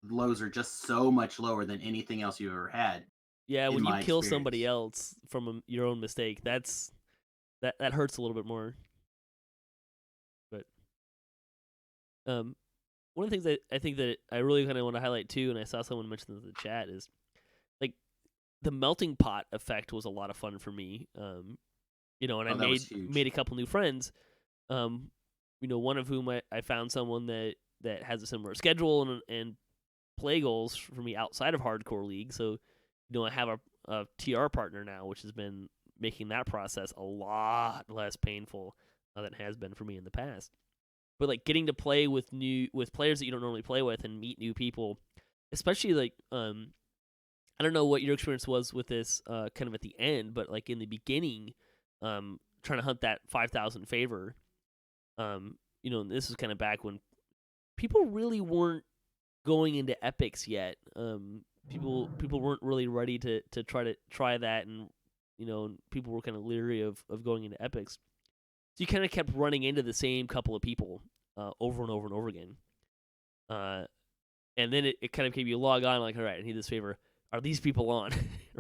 lows are just so much lower than anything else you've ever had. Yeah, when you kill somebody else from your own mistake, that hurts a little bit more. one of the things that I think that I really kind of want to highlight too, and I saw someone mention this in the chat, is like the melting pot effect was a lot of fun for me. And I that was huge. made a couple new friends. One of whom I found someone that has a similar schedule and play goals for me outside of Hardcore League. So, I have a TR partner now, which has been making that process a lot less painful than it has been for me in the past. But like getting to play with players that you don't normally play with and meet new people, especially like I don't know what your experience was with this kind of at the end, but like in the beginning, trying to hunt that 5,000 favor. This is kind of back when people really weren't going into epics yet. People weren't really ready to try that, and people were kind of leery of going into epics. So you kind of kept running into the same couple of people over and over and over again. And then it kind of gave you a log on, like, all right, I need this favor. Are these people on?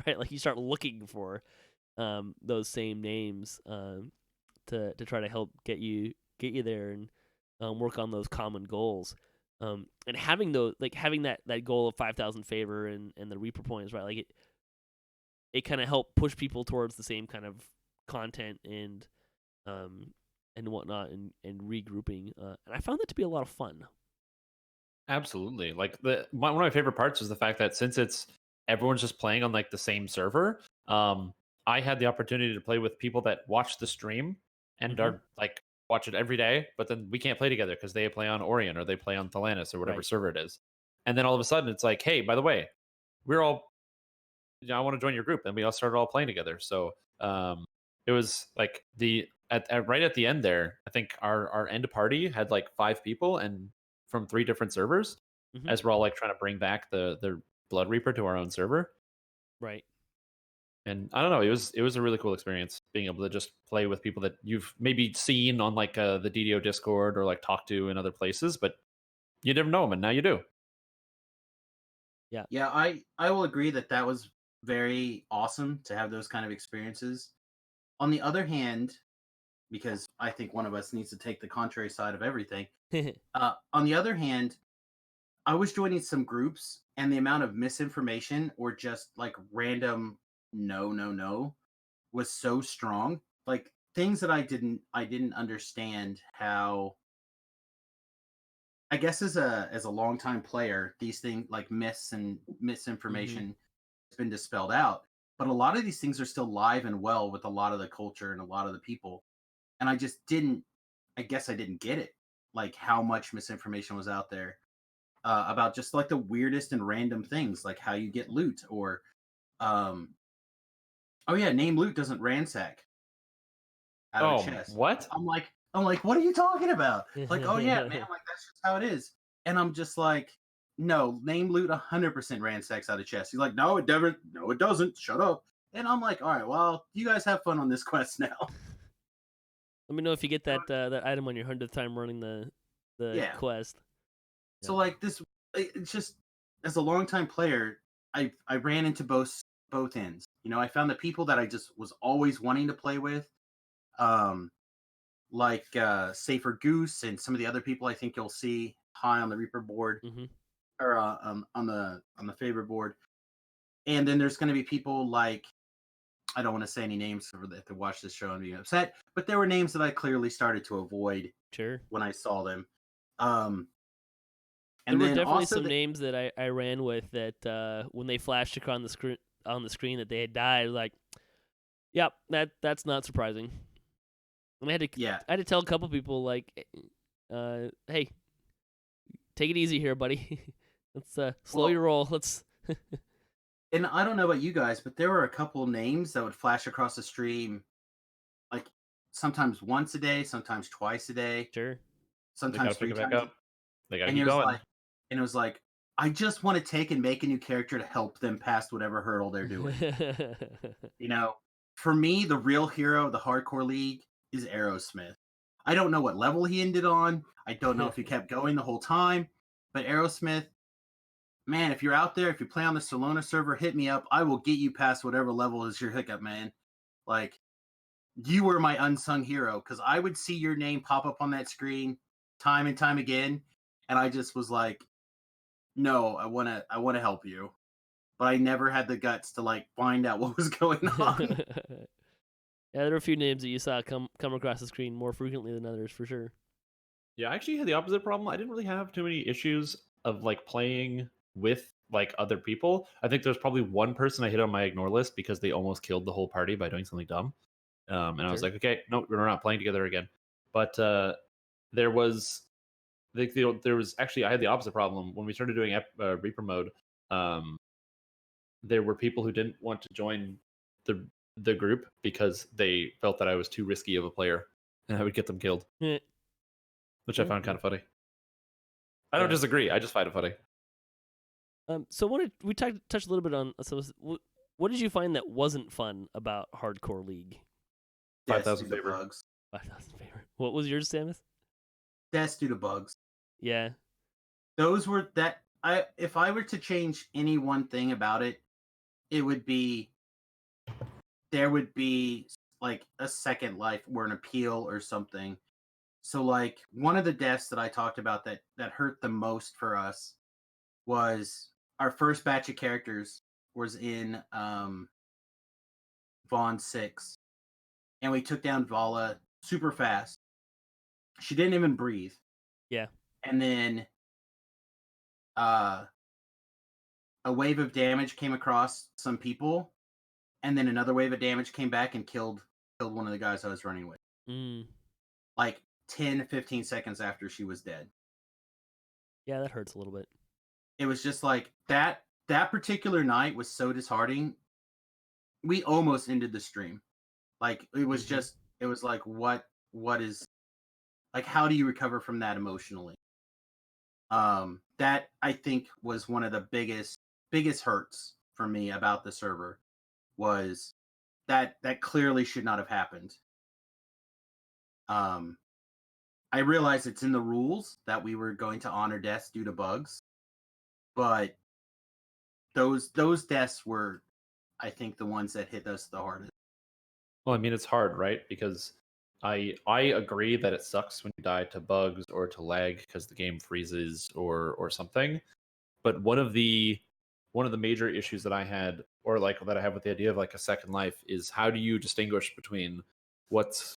Right? Like you start looking for those same names to try to help get you there and work on those common goals. And having that goal of 5,000 favor and the Reaper points, right? Like it kind of helped push people towards the same kind of content and whatnot and regrouping. And I found that to be a lot of fun. Absolutely. Like one of my favorite parts is the fact that since everyone's just playing on like the same server, I had the opportunity to play with people that watch the stream and are like watch it every day, but then we can't play together because they play on Orion or they play on Thalanis or whatever server it is. And then all of a sudden it's like, hey, by the way, we're all, I want to join your group, and we all started all playing together. So it was like right at the end there, I think our end party had like 5 people and from 3 different servers, as we're all like trying to bring back the Blood Reaper to our own server. Right. And I don't know, it was a really cool experience being able to just play with people that you've maybe seen on like the DDO Discord or like talked to in other places, but you never know them, and now you do. Yeah, I will agree that was very awesome to have those kind of experiences. On the other hand, because I think one of us needs to take the contrary side of everything. On the other hand, I was joining some groups, and the amount of misinformation or just like random no was so strong. Like things that I didn't understand how. I guess as a longtime player, these things like myths and misinformation has been dispelled out. But a lot of these things are still live and well with a lot of the culture and a lot of the people. And I just didn't. I guess I didn't get it, like how much misinformation was out there about just like the weirdest and random things, like how you get loot or, oh yeah, name loot doesn't ransack out of a chest. What? I'm like, what are you talking about? Like, oh yeah, man, like that's just how it is. And I'm just like, no, name loot 100% ransacks out of chest. He's like, no, it doesn't. No, it doesn't. Shut up. And I'm like, all right, well, you guys have fun on this quest now. Let me know if you get that that item on your 100th time running the quest. So like this, it's just as a longtime player, I ran into both ends. I found the people that I just was always wanting to play with, like Safer Goose and some of the other people I think you'll see high on the Reaper board or on the favor board. And then there's going to be people like, I don't want to say any names for that to watch this show and be upset, but there were names that I clearly started to avoid when I saw them. And there were definitely some names that I ran with that when they flashed across on the screen that they had died, like, yep, that's not surprising. And I had to tell a couple people like, hey, take it easy here, buddy. Let's slow your roll. Let's. And I don't know about you guys, but there were a couple names that would flash across the stream, like sometimes once a day, sometimes twice a day. Sure. Sometimes 3 times. Up. They got and you going. And it was like, I just want to take and make a new character to help them past whatever hurdle they're doing. For me, the real hero of the Hardcore League is Aerosmith. I don't know what level he ended on. I don't know if he kept going the whole time. But Aerosmith, man, if you're out there, if you play on the Solona server, hit me up. I will get you past whatever level is your hiccup, man. Like, you were my unsung hero because I would see your name pop up on that screen time and time again. and I just was like, no, I want to help you, but I never had the guts to like find out what was going on. Yeah, there are a few names that you saw come across the screen more frequently than others, for sure. Yeah, I actually had the opposite problem. I didn't really have too many issues of like playing with like other people. I think there's probably one person I hit on my ignore list because they almost killed the whole party by doing something dumb. And I was Sure. like, okay, no, we're not playing together again. But there was there was actually I had the opposite problem when we started doing Reaper mode. Um, there were people who didn't want to join the group because they felt that I was too risky of a player and I would get them killed, Eh, which I found kind of funny. I don't Yeah. disagree. I just find it funny. So we touched a little bit on. So what did you find that wasn't fun about Hardcore League? 5,000 Deaths due to favorite. bugs. 5,000 favorite. What was yours, Samus? Deaths due to bugs. Yeah. Those were that. If I were to change any one thing about it, it would be there would be like a second life or an appeal or something. So like one of the deaths that I talked about that hurt the most for us was our first batch of characters was in Vaughn 6, and we took down Vala super fast. She didn't even breathe. Yeah. And then a wave of damage came across some people, and then another wave of damage came back and killed one of the guys I was running with. Like 10, 15 seconds after she was dead. Yeah, that hurts a little bit. It was just like that particular night was so disheartening. We almost ended the stream. Like it was just it was like what is like how do you recover from that emotionally? That I think was one of the biggest hurts for me about the server was that clearly should not have happened. I realize it's in the rules that we were going to honor deaths due to bugs, but those deaths were, I think, the ones that hit us the hardest. Well, I mean, it's hard, right? Because I agree that it sucks when you die to bugs or to lag because the game freezes or something. But one of the major issues that I had, or like that I have with the idea of like a second life, is how do you distinguish between what's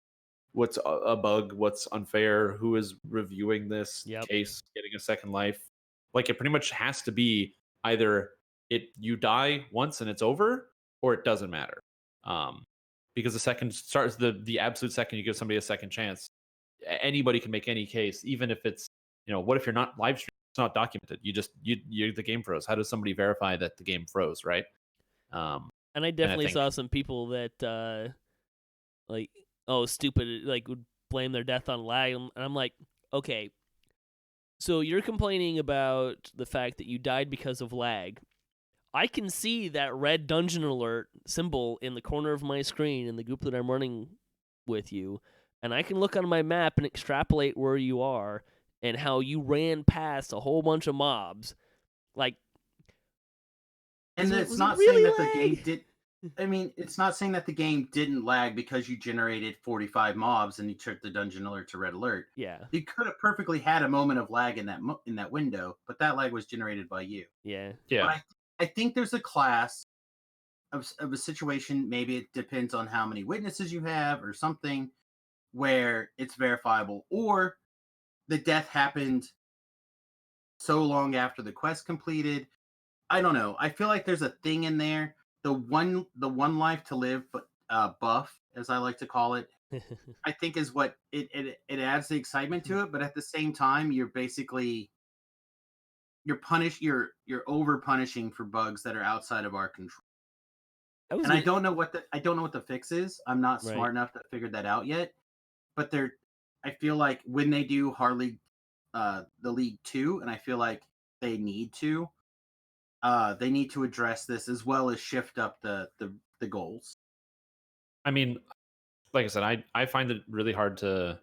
a bug, what's unfair, who is reviewing this case, getting a second life? Like it pretty much has to be either you die once and it's over, or it doesn't matter. Because the second starts the absolute second you give somebody a second chance, anybody can make any case, even if it's what if you're not live streaming? It's not documented. You the game froze. How does somebody verify that the game froze, right? And I definitely saw some people that like, oh, stupid, like would blame their death on lag, and I'm like, okay, so you're complaining about the fact that you died because of lag. I can see that red dungeon alert symbol in the corner of my screen in the group that I'm running with you, and I can look on my map and extrapolate where you are and how you ran past a whole bunch of mobs. Like, and it's not saying that the game did. I mean, it's not saying that the game didn't lag because you generated 45 mobs and you took the dungeon alert to red alert. Yeah, you could have perfectly had a moment of lag in that window, but that lag was generated by you. Yeah. But I think there's a class of a situation. Maybe it depends on how many witnesses you have or something, where it's verifiable, or the death happened so long after the quest completed. I don't know. I feel like there's a thing in there. The one life to live buff, as I like to call it, I think is what it adds the excitement to it. But at the same time, you're basically you're over punishing for bugs that are outside of our control. And I don't know what the fix is. I'm not smart enough to figure that out yet. But I feel like when they do Hard League, the League 2, and I feel like they need to address this as well as shift up the goals. I mean, like I said, I find it really hard to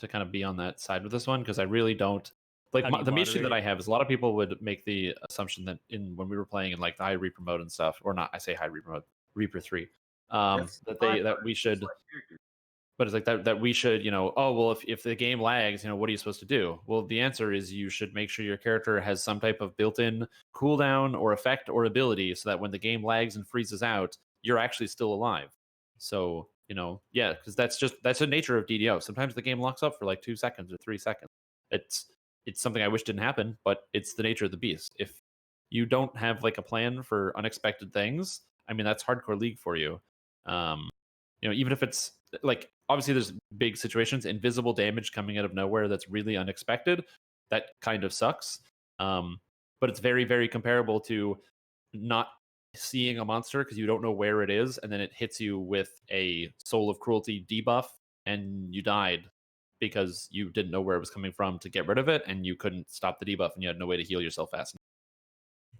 kind of be on that side with this one because I really don't like the issue that I have is a lot of people would make the assumption that when we were playing in like the high Reaper mode and stuff, or not, I say high Reaper mode, Reaper 3, that we should But it's like that we should, oh, well, if the game lags, what are you supposed to do? Well, the answer is you should make sure your character has some type of built-in cooldown or effect or ability so that when the game lags and freezes out, you're actually still alive. So, yeah, because that's the nature of DDO. Sometimes the game locks up for like 2 seconds or 3 seconds. It's something I wish didn't happen, but it's the nature of the beast. If you don't have like a plan for unexpected things, I mean, that's hardcore League for you. Even if it's like, obviously there's big situations, invisible damage coming out of nowhere that's really unexpected, that kind of sucks. But it's very, very comparable to not seeing a monster because you don't know where it is, and then it hits you with a Soul of Cruelty debuff and you died because you didn't know where it was coming from to get rid of it, and you couldn't stop the debuff and you had no way to heal yourself fast enough.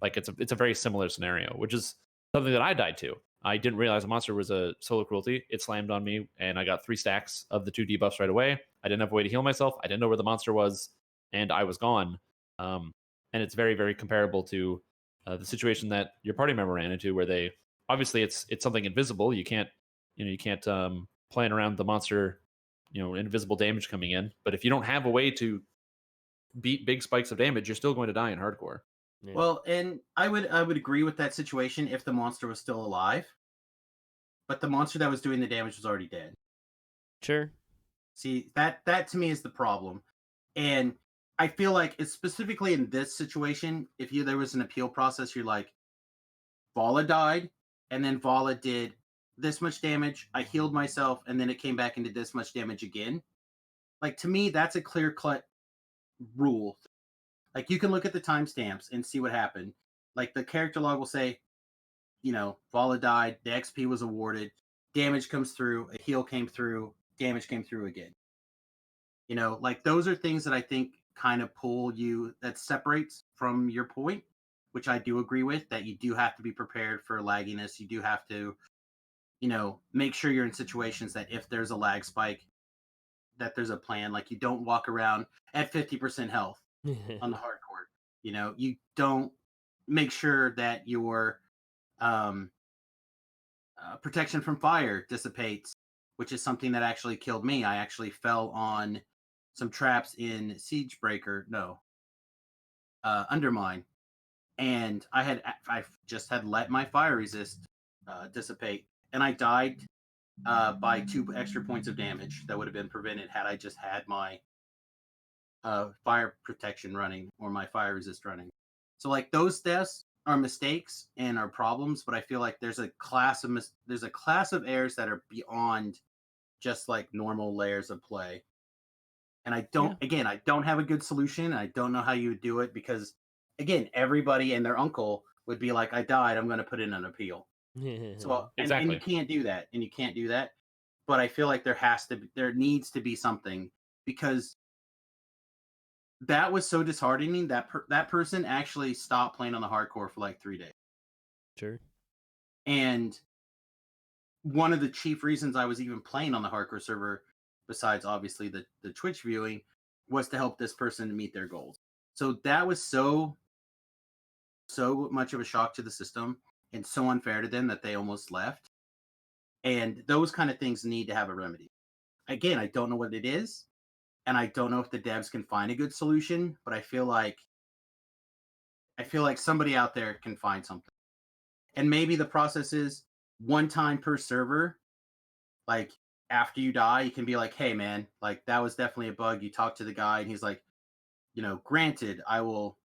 Like it's a very similar scenario, which is something that I died to. I didn't realize a monster was a Soul of Cruelty. It slammed on me, and I got 3 stacks of the 2 debuffs right away. I didn't have a way to heal myself. I didn't know where the monster was, and I was gone. And it's very, very comparable to the situation that your party member ran into, where they obviously it's something invisible. You can't plan around the monster, invisible damage coming in. But if you don't have a way to beat big spikes of damage, you're still going to die in hardcore. Yeah. Well, and I would agree with that situation if the monster was still alive, but the monster that was doing the damage was already dead. Sure. See, that to me is the problem, and I feel like it's specifically in this situation. If there was an appeal process, you're like, Vala died, and then Vala did this much damage. I healed myself, and then it came back and did this much damage again. Like, to me, that's a clear-cut rule. Like, you can look at the timestamps and see what happened. Like, the character log will say, Vala died, the XP was awarded, damage comes through, a heal came through, damage came through again. Like, those are things that I think kind of pull you, that separates from your point, which I do agree with, that you do have to be prepared for lagginess. You do have to, make sure you're in situations that if there's a lag spike, that there's a plan. Like, you don't walk around at 50% health on the hardcore. You don't make sure that your protection from fire dissipates, which is something that actually killed me. I actually fell on some traps in Undermine, and I just had let my fire resist dissipate, and I died by 2 extra points of damage that would have been prevented had I just had my fire protection running or my fire resist running. So like, those deaths are mistakes and are problems, but I feel like there's a class of errors that are beyond just like normal layers of play. And I don't have a good solution. I don't know how you would do it, because again, everybody and their uncle would be like, I died, I'm going to put in an appeal. So exactly. and you can't do that. But I feel like there needs to be something, because that was so disheartening that that person actually stopped playing on the hardcore for like 3 days. Sure. And one of the chief reasons I was even playing on the hardcore server, besides obviously the Twitch viewing, was to help this person meet their goals. So that was so much of a shock to the system and so unfair to them that they almost left. And those kind of things need to have a remedy. Again, I don't know what it is, and I don't know if the devs can find a good solution, but I feel like somebody out there can find something. And maybe the process is 1 time per server. Like, after you die, you can be like, hey man, like, that was definitely a bug. You talk to the guy and he's like, granted, I will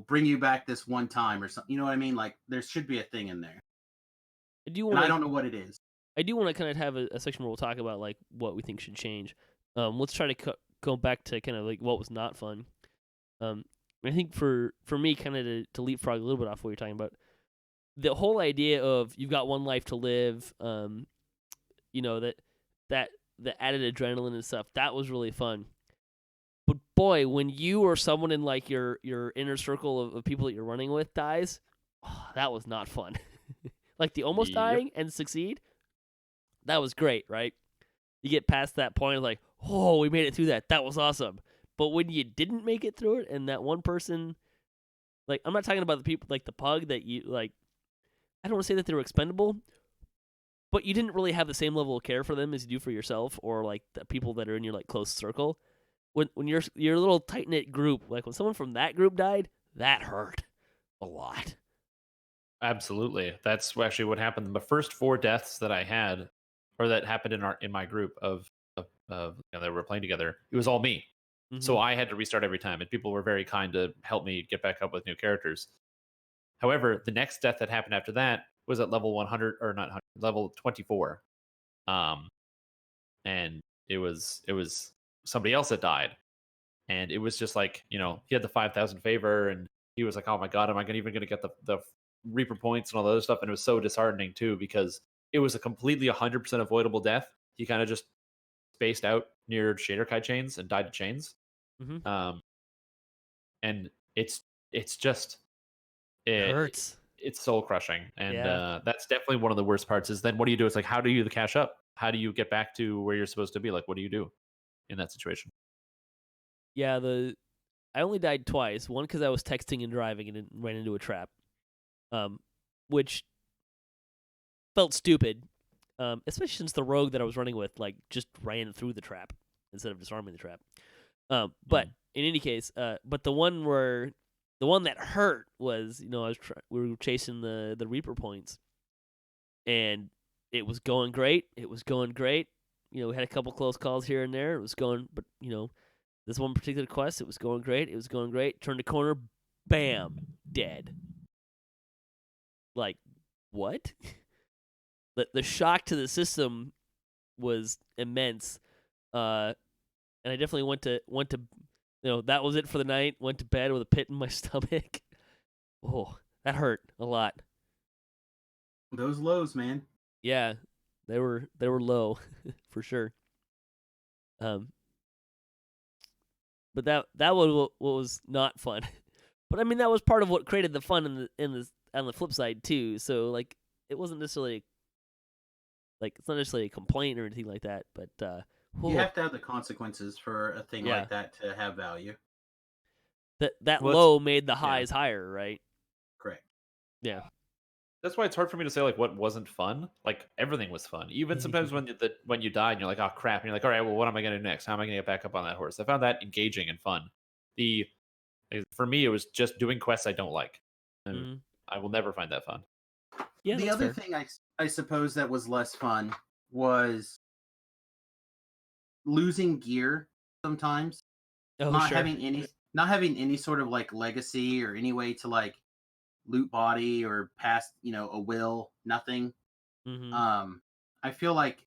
bring you back this 1 time or something. You know what I mean? Like, there should be a thing in there. I don't know what it is. I do want to kind of have a section where we'll talk about like what we think should change. Let's try to go back to kind of like what was not fun. I think for me, kind of to leapfrog a little bit off what you're talking about, the whole idea of you've got 1 life to live, that the added adrenaline and stuff, that was really fun. But boy, when you or someone in like your inner circle of people that you're running with dies, that was not fun. Like the almost dying and succeed, that was great, right? You get past that point of like, oh, we made it through that. That was awesome. But when you didn't make it through it, and that one person, like, I'm not talking about the people like the pug that you like. I don't want to say that they were expendable, but you didn't really have the same level of care for them as you do for yourself or like the people that are in your like close circle. When your little tight knit group, like when someone from that group died, that hurt a lot. Absolutely. That's actually what happened. The first 4 deaths that I had, or that happened in my group of that were playing together, it was all me. Mm-hmm. So I had to restart every time, and people were very kind to help me get back up with new characters. However, the next death that happened after that was at level 100, or not 100, level 24. And it was somebody else that died, and it was just like, he had the 5,000 favor, and he was like, oh my god, am I even going to get the Reaper points and all the other stuff? And it was so disheartening too, because it was a completely 100% avoidable death. He kind of just spaced out near shader kai chains and died to chains. Mm-hmm. And it's just it hurts. It's soul crushing, and Yeah. that's definitely one of the worst parts. Is then what do you do? It's like, how do you cash up? How do you get back to where you're supposed to be? Like, what do you do in that situation? Yeah, I only died twice. One because I was texting and driving and ran into a trap, which felt stupid, especially since the rogue that I was running with like just ran through the trap instead of disarming the trap. But in any case, but the one that hurt was, we were chasing the Reaper points, and it was going great. It was going great. We had a couple close calls here and there. It was going, but this one particular quest, it was going great. It was going great. Turned a corner, bam, dead. Like, what? The shock to the system was immense. And I definitely went to that was it for the night. Went to bed with a pit in my stomach. Oh, that hurt a lot. Those lows, man. Yeah, they were low for sure. But that was what was not fun. But I mean, that was part of what created the fun on the flip side too. So like, it wasn't necessarily it's not necessarily a complaint or anything like that. But you have to have the consequences for a thing like that to have value. That low made the highs higher, right? Correct. Yeah. That's why it's hard for me to say like what wasn't fun. Like everything was fun. Even sometimes when you died and you're like, oh crap, and you're like, all right, well, what am I gonna do next? How am I gonna get back up on that horse? I found that engaging and fun. For me, it was just doing quests I don't like. And I will never find that fun. Yeah. The other thing I suppose that was less fun was losing gear sometimes. Oh, not sure. having any sort of like legacy or any way to like loot body or pass, a will, nothing. Mm-hmm. I feel like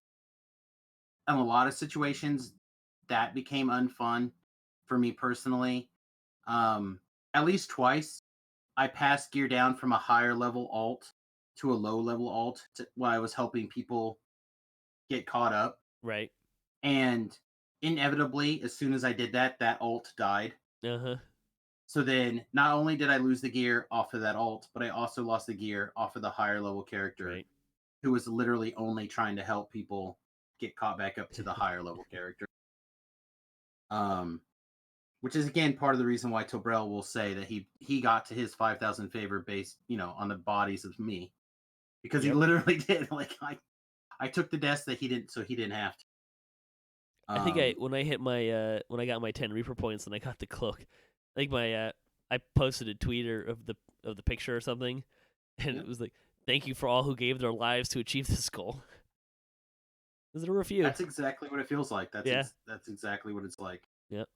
in a lot of situations that became unfun for me personally. At least twice I passed gear down from a higher level alt to a low level alt while I was helping people get caught up. Right. And inevitably, as soon as I did that alt died. Uh-huh. So then not only did I lose the gear off of that alt, but I also lost the gear off of the higher level character who was literally only trying to help people get caught back up to the higher level character. Which is again part of the reason why Tobrel will say that he got to his 5,000 favor based, on the bodies of me, because he literally did. Like I took the deaths that he didn't, so he didn't have to. I think when I hit my when I got my 10 Reaper points and I got the cloak, I think I posted a tweet of the picture or something, and it was like, "Thank you for all who gave their lives to achieve this goal." Is it a review? That's exactly what it feels like. That's exactly what it's like. Yep.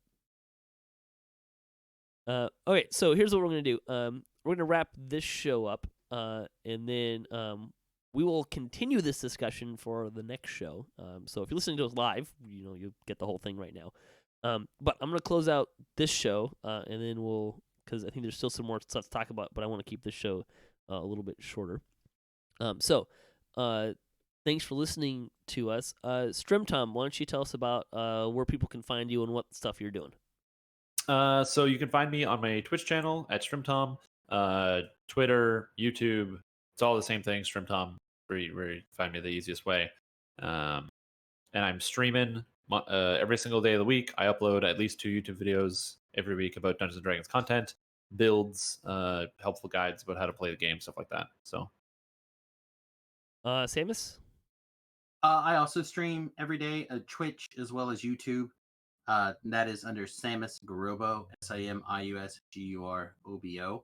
Okay, so here's what we're gonna do. We're gonna wrap this show up, and then we will continue this discussion for the next show. So if you're listening to us live, you'll get the whole thing right now. But I'm gonna close out this show, and then because I think there's still some more stuff to talk about, but I want to keep this show a little bit shorter. So thanks for listening to us. Strimtom, why don't you tell us about where people can find you and what stuff you're doing? So you can find me on my Twitch channel at Strimtom, Twitter, YouTube. It's all the same thing, Strimtom, where you find me the easiest way. And I'm streaming every single day of the week. I upload at least 2 YouTube videos every week about Dungeons & Dragons content, builds, helpful guides about how to play the game, stuff like that. So, Samus? I also stream every day at Twitch as well as YouTube. That is under Samius Gurobo, Samius Gurobo.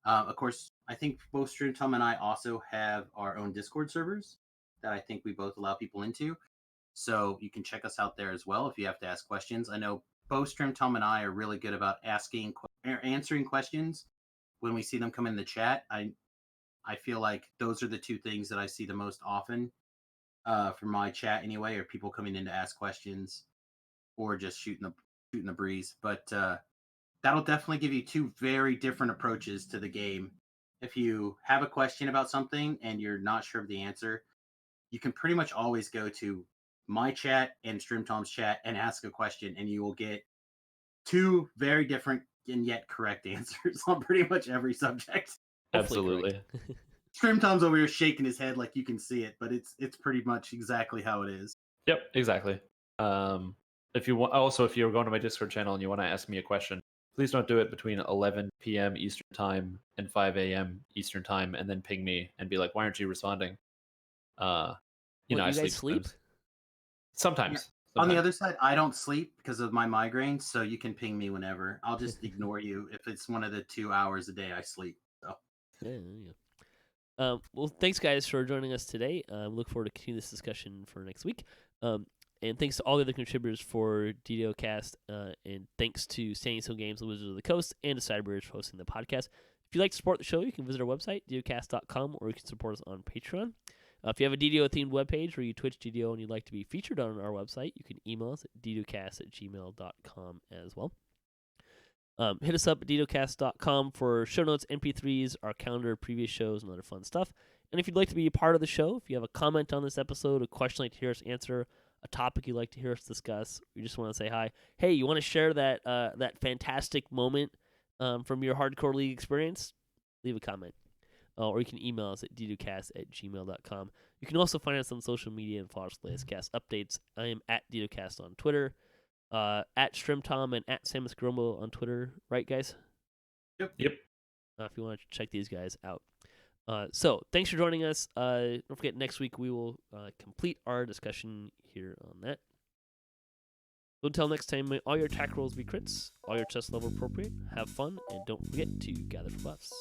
Of course, I think both Strimtom and I also have our own Discord servers that I think we both allow people into. So you can check us out there as well if you have to ask questions. I know both Strimtom and I are really good about answering questions when we see them come in the chat. I feel like those are the two things that I see the most often from my chat anyway, are people coming in to ask questions or just shooting the breeze. But that'll definitely give you two very different approaches to the game. If you have a question about something and you're not sure of the answer, you can pretty much always go to my chat and Strimtom's chat and ask a question, and you will get two very different and yet correct answers on pretty much every subject. Absolutely. Strimtom's over here shaking his head like you can see it, but it's pretty much exactly how it is. Yep, exactly. If you want, also if you're going to my Discord channel and you want to ask me a question, please don't do it between 11 p.m. Eastern time and 5 a.m. Eastern time, and then ping me and be like, "Why aren't you responding?" I sleep? Sometimes. On the other side, I don't sleep because of my migraine, so you can ping me whenever. I'll just ignore you if it's one of the 2 hours a day I sleep. So. Yeah. Well, thanks guys for joining us today. Look forward to continuing this discussion for next week. And thanks to all the other contributors for DDOCast, and thanks to Standing Stone Games, the Wizards of the Coast, and to Cyberbridge for hosting the podcast. If you'd like to support the show, you can visit our website, DDOCast.com, or you can support us on Patreon. If you have a DDO-themed webpage where you Twitch DDO and you'd like to be featured on our website, you can email us at ddocast@gmail.com as well. Hit us up at ddocast.com for show notes, MP3s, our calendar, previous shows, and other fun stuff. And if you'd like to be a part of the show, if you have a comment on this episode, a question you'd like to hear us answer, a topic you'd like to hear us discuss, you just want to say hi, hey, you want to share that that fantastic moment from your Hardcore League experience, leave a comment. Or you can email us at ddocast@gmail.com. You can also find us on social media and follow us for latest cast updates. I am at DDOcast on Twitter, at Strimtom, and at Samius Gurobo on Twitter. Right, guys? Yep. If you want to check these guys out. So, thanks for joining us. Don't forget, next week we will complete our discussion here on that. So until next time, may all your attack rolls be crits, all your chest level appropriate, have fun, and don't forget to gather for buffs.